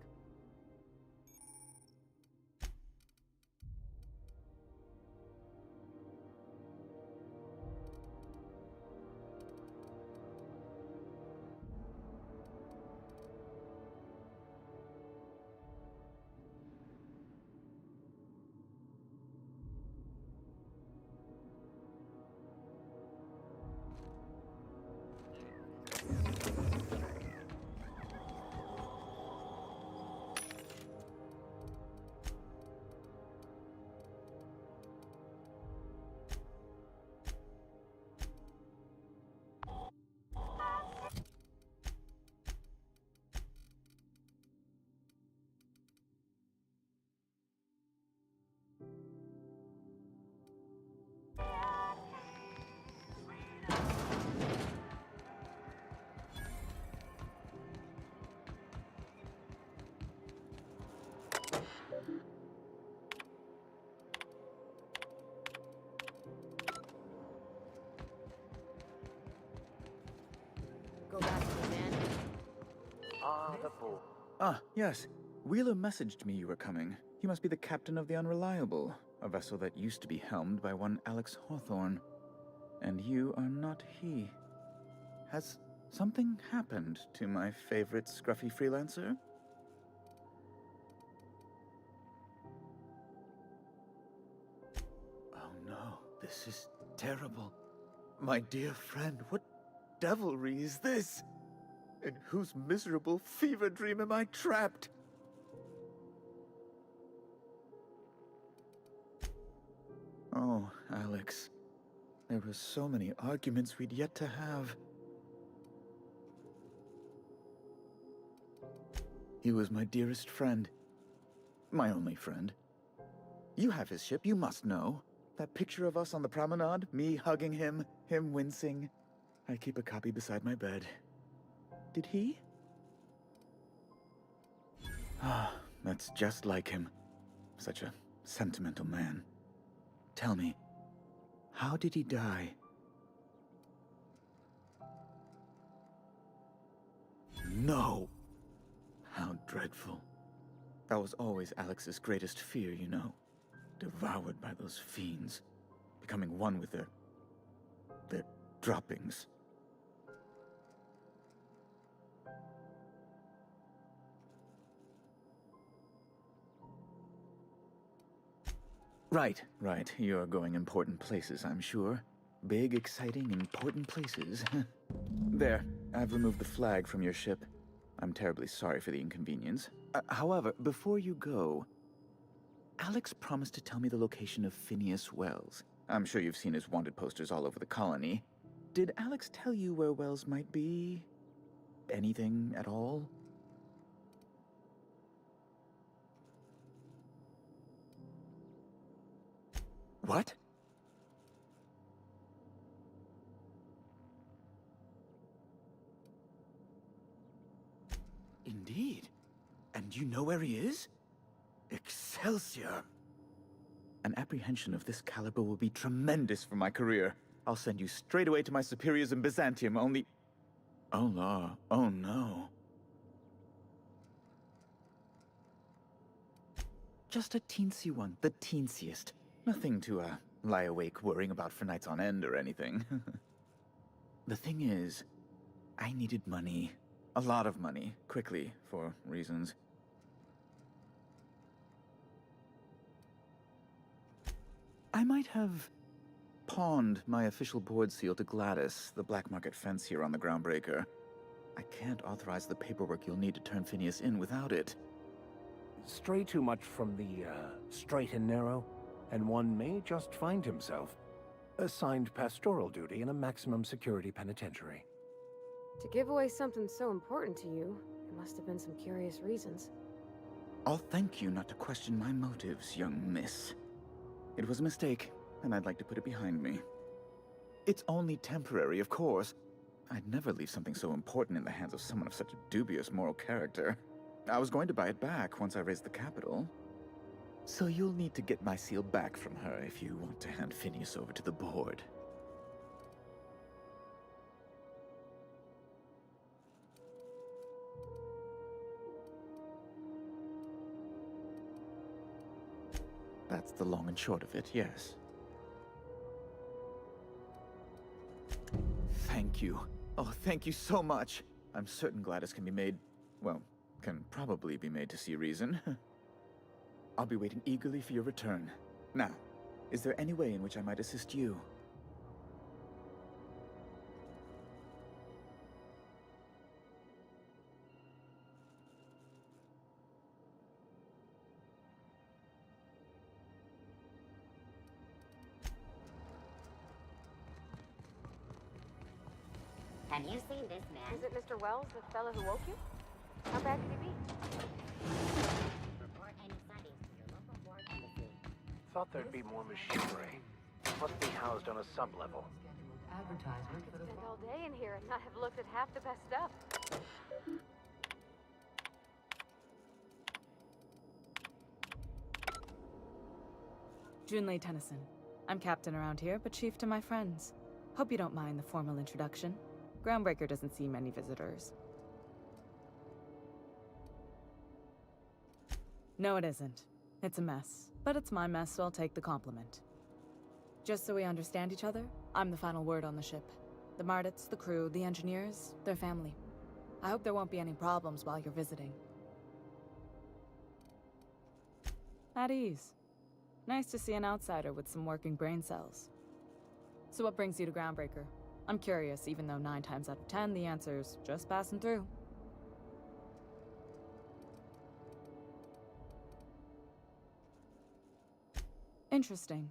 Go back to the man. Ah, yes. Wheeler messaged me you were coming. He must be the captain of the Unreliable, a vessel that used to be helmed by one Alex Hawthorne. And you are not he. Has something happened to my favorite scruffy freelancer? Oh no, this is terrible. My dear friend, what devilry is this? In whose miserable fever dream am I trapped? Oh, Alex. There were so many arguments we'd yet to have. He was my dearest friend. My only friend. You have his ship, you must know. That picture of us on the promenade, me hugging him, him wincing. I keep a copy beside my bed. Did he? Ah, that's just like him. Such a sentimental man. Tell me, how did he die? No! How dreadful. That was always Alex's greatest fear, you know. Devoured by those fiends. Becoming one with their droppings. Right. You're going important places, I'm sure. Big, exciting, important places. There, I've removed the flag from your ship. I'm terribly sorry for the inconvenience. However, before you go, Alex promised to tell me the location of Phineas Wells. I'm sure you've seen his wanted posters all over the colony. Did Alex tell you where Wells might be? Anything at all? What? Indeed. And you know where he is? Excelsior! An apprehension of this caliber will be tremendous for my career. I'll send you straight away to my superiors in Byzantium, only... Oh, no. Oh, no. Just a teensy one, the teensiest. Nothing to, lie awake worrying about for nights on end or anything. The thing is, I needed money. A lot of money, quickly, for reasons. I might have pawned my official board seal to Gladys, the black market fence here on the Groundbreaker. I can't authorize the paperwork you'll need to turn Phineas in without it. Stray too much from the straight and narrow, and one may just find himself assigned pastoral duty in a maximum security penitentiary. To give away something so important to you, there must have been some curious reasons. I'll thank you not to question my motives, young miss. It was a mistake, and I'd like to put it behind me. It's only temporary, of course. I'd never leave something so important in the hands of someone of such a dubious moral character. I was going to buy it back once I raised the capital. So you'll need to get my seal back from her if you want to hand Phineas over to the board. That's the long and short of it, yes. Thank you. Oh, thank you so much. I'm certain Gladys can be made, well, can probably be made to see reason. I'll be waiting eagerly for your return. Now, is there any way in which I might assist you? Have you seen this man? Is it Mr. Wells, the fellow who woke you? How bad could he be? Report any sightings to your local board embassy. Thought there'd be more machinery. Must be housed on a sub-level. Advertisement for the spend all day in here and not have looked at half the best stuff. Junlei Tennyson. I'm captain around here, but chief to my friends. Hope you don't mind the formal introduction. Groundbreaker doesn't see many visitors. No, it isn't. It's a mess. But it's my mess, so I'll take the compliment. Just so we understand each other, I'm the final word on the ship. The Mardits, the crew, the engineers, their family. I hope there won't be any problems while you're visiting. At ease. Nice to see an outsider with some working brain cells. So what brings you to Groundbreaker? I'm curious, even though 9 times out of 10 the answer's just passing through. Interesting.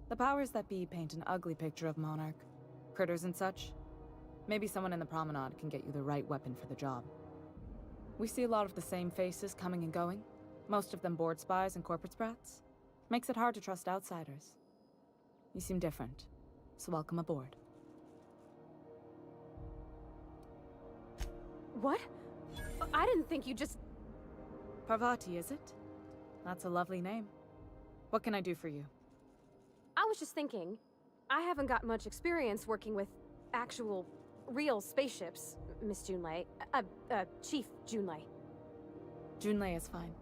The powers that be paint an ugly picture of Monarch. Critters and such. Maybe someone in the promenade can get you the right weapon for the job. We see a lot of the same faces coming and going. Most of them board spies and corporate sprats. Makes it hard to trust outsiders. You seem different, so welcome aboard. What? I didn't think you just... Parvati, is it? That's a lovely name. What can I do for you? I was just thinking, I haven't got much experience working with actual, real spaceships, Miss Junlei. Chief Junlei. Junlei is fine.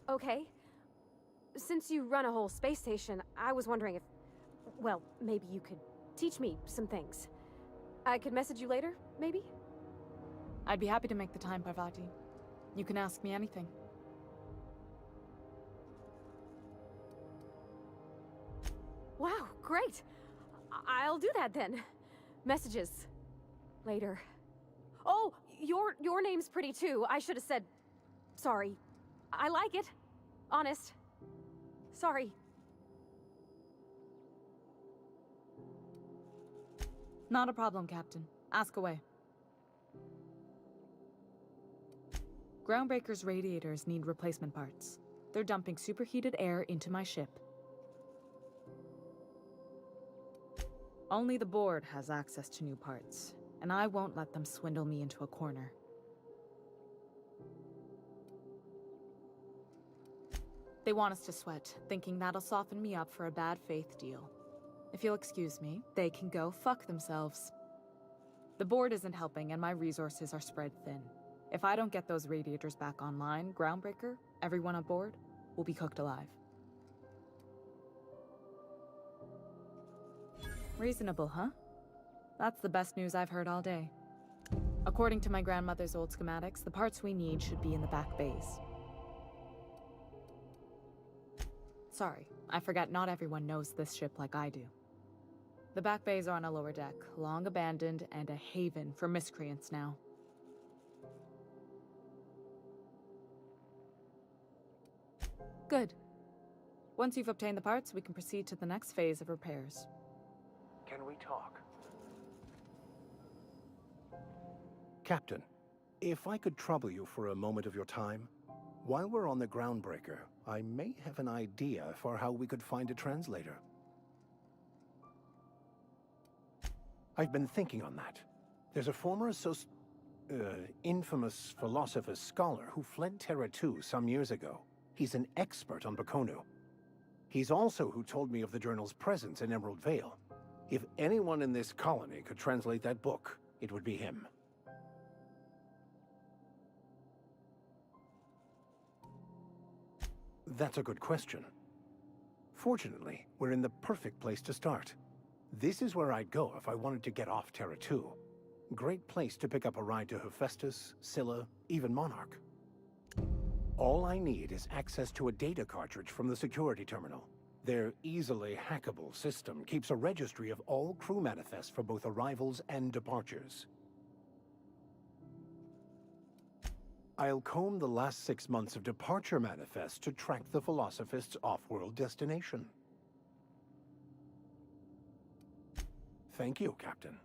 Okay. Since you run a whole space station, I was wondering if... Well, maybe you could teach me some things. I could message you later, maybe? I'd be happy to make the time, Parvati. You can ask me anything. Wow, great! I'll do that then. Messages. Later. Oh, your name's pretty too. I should have said... Sorry. I like it. Honest. Sorry. Not a problem, Captain. Ask away. Groundbreaker's radiators need replacement parts. They're dumping superheated air into my ship. Only the board has access to new parts, and I won't let them swindle me into a corner. They want us to sweat, thinking that'll soften me up for a bad faith deal. If you'll excuse me, they can go fuck themselves. The board isn't helping, and my resources are spread thin. If I don't get those radiators back online, Groundbreaker, everyone aboard, will be cooked alive. Reasonable, huh? That's the best news I've heard all day. According to my grandmother's old schematics, the parts we need should be in the back bays. Sorry, I forgot not everyone knows this ship like I do. The back bays are on a lower deck, long abandoned and a haven for miscreants now. Good. Once you've obtained the parts, we can proceed to the next phase of repairs. Can we talk? Captain, if I could trouble you for a moment of your time, while we're on the Groundbreaker, I may have an idea for how we could find a translator. I've been thinking on that. There's a former infamous philosopher scholar who fled Terra 2 some years ago. He's an expert on Bakonu. He's also who told me of the journal's presence in Emerald Vale. If anyone in this colony could translate that book, it would be him. That's a good question. Fortunately, we're in the perfect place to start. This is where I'd go if I wanted to get off Terra 2. Great place to pick up a ride to Hephaestus, Scylla, even Monarch. All I need is access to a data cartridge from the security terminal. Their easily hackable system keeps a registry of all crew manifests for both arrivals and departures. I'll comb the last 6 months of departure manifests to track the Philosophist's off-world destination. Thank you, Captain.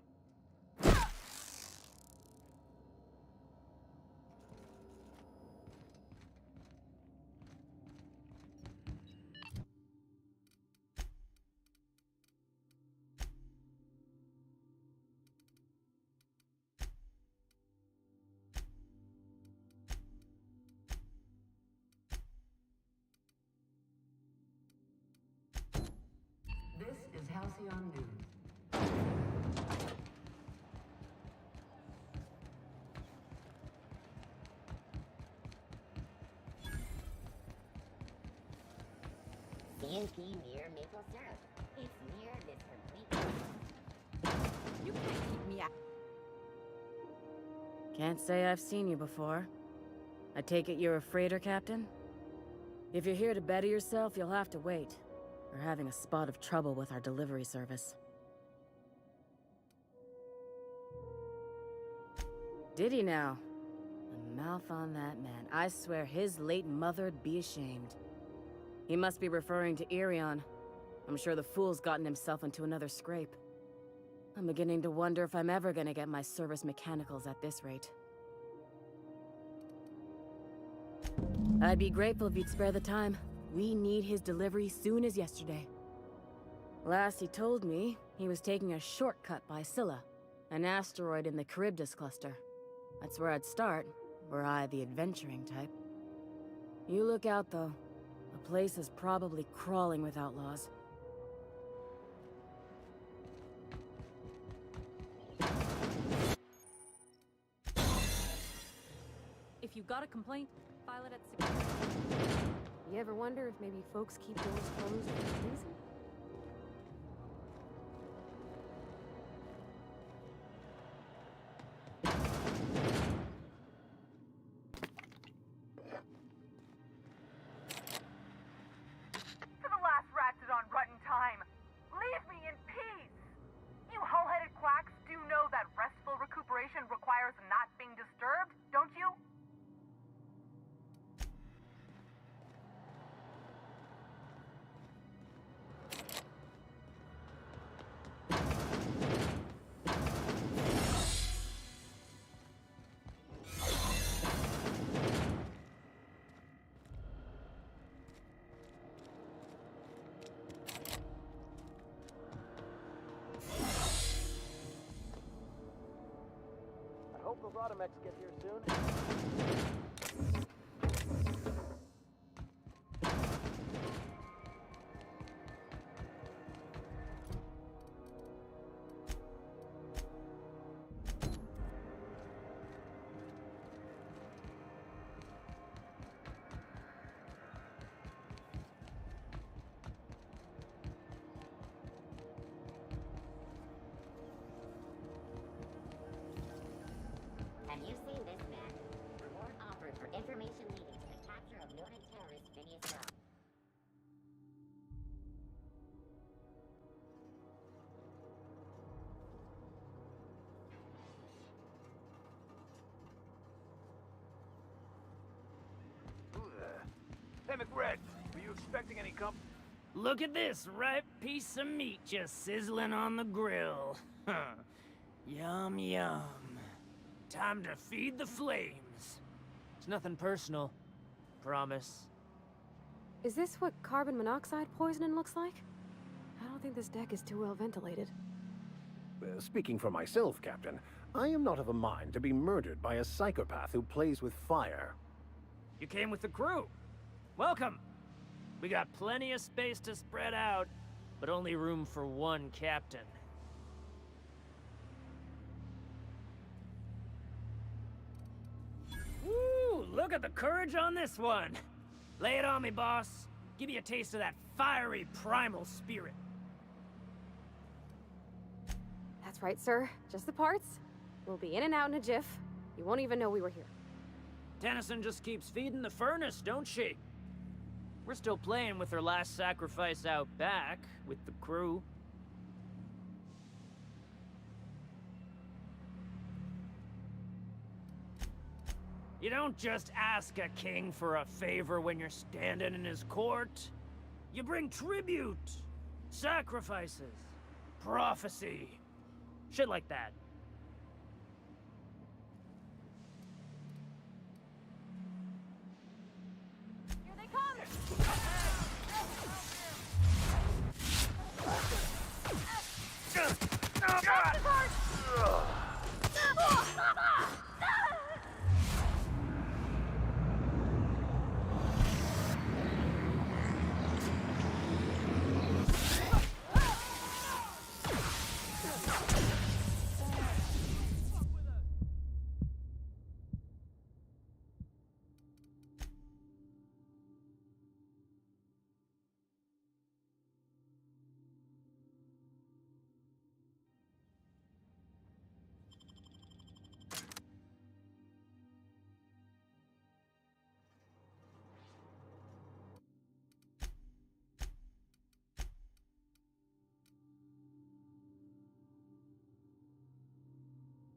This is Halcyon News. CNP near maple syrup. It's near this complete. You can't keep me out. Can't say I've seen you before. I take it you're a freighter captain? If you're here to better yourself, you'll have to wait. We're having a spot of trouble with our delivery service. Did he now? The mouth on that man. I swear his late mother'd be ashamed. He must be referring to Irion. I'm sure the fool's gotten himself into another scrape. I'm beginning to wonder if I'm ever gonna get my service mechanicals at this rate. I'd be grateful if you'd spare the time. We need his delivery soon as yesterday. Last he told me, he was taking a shortcut by Scylla, an asteroid in the Charybdis cluster. That's where I'd start, were I the adventuring type. You look out, though. The place is probably crawling with outlaws. If you got a complaint, file it at security. You ever wonder if maybe folks keep doors closed for a reason? To the last ratchet on Rutton time, leave me in peace! You hull-headed quacks do know that restful recuperation requires not being disturbed, don't you? I hope those Automex get here soon. Have you seen this man? Hey, McRed, were you expecting any Look at this ripe piece of meat just sizzling on the grill. Yum, yum. Time to feed the flames. It's nothing personal. Promise. Is this what carbon monoxide poisoning looks like? I don't think this deck is too well ventilated. Speaking for myself, Captain, I am not of a mind to be murdered by a psychopath who plays with fire. You came with the crew. Welcome. We got plenty of space to spread out, but only room for one captain. Woo! Look at the courage on this one. Lay it on me, boss. Give you a taste of that fiery primal spirit. That's right, sir. Just the parts. We'll be in and out in a jiff. You won't even know we were here. Tennyson just keeps feeding the furnace, don't she? We're still playing with her last sacrifice out back, with the crew. You don't just ask a king for a favor when you're standing in his court. You bring tribute, sacrifices, prophecy, shit like that.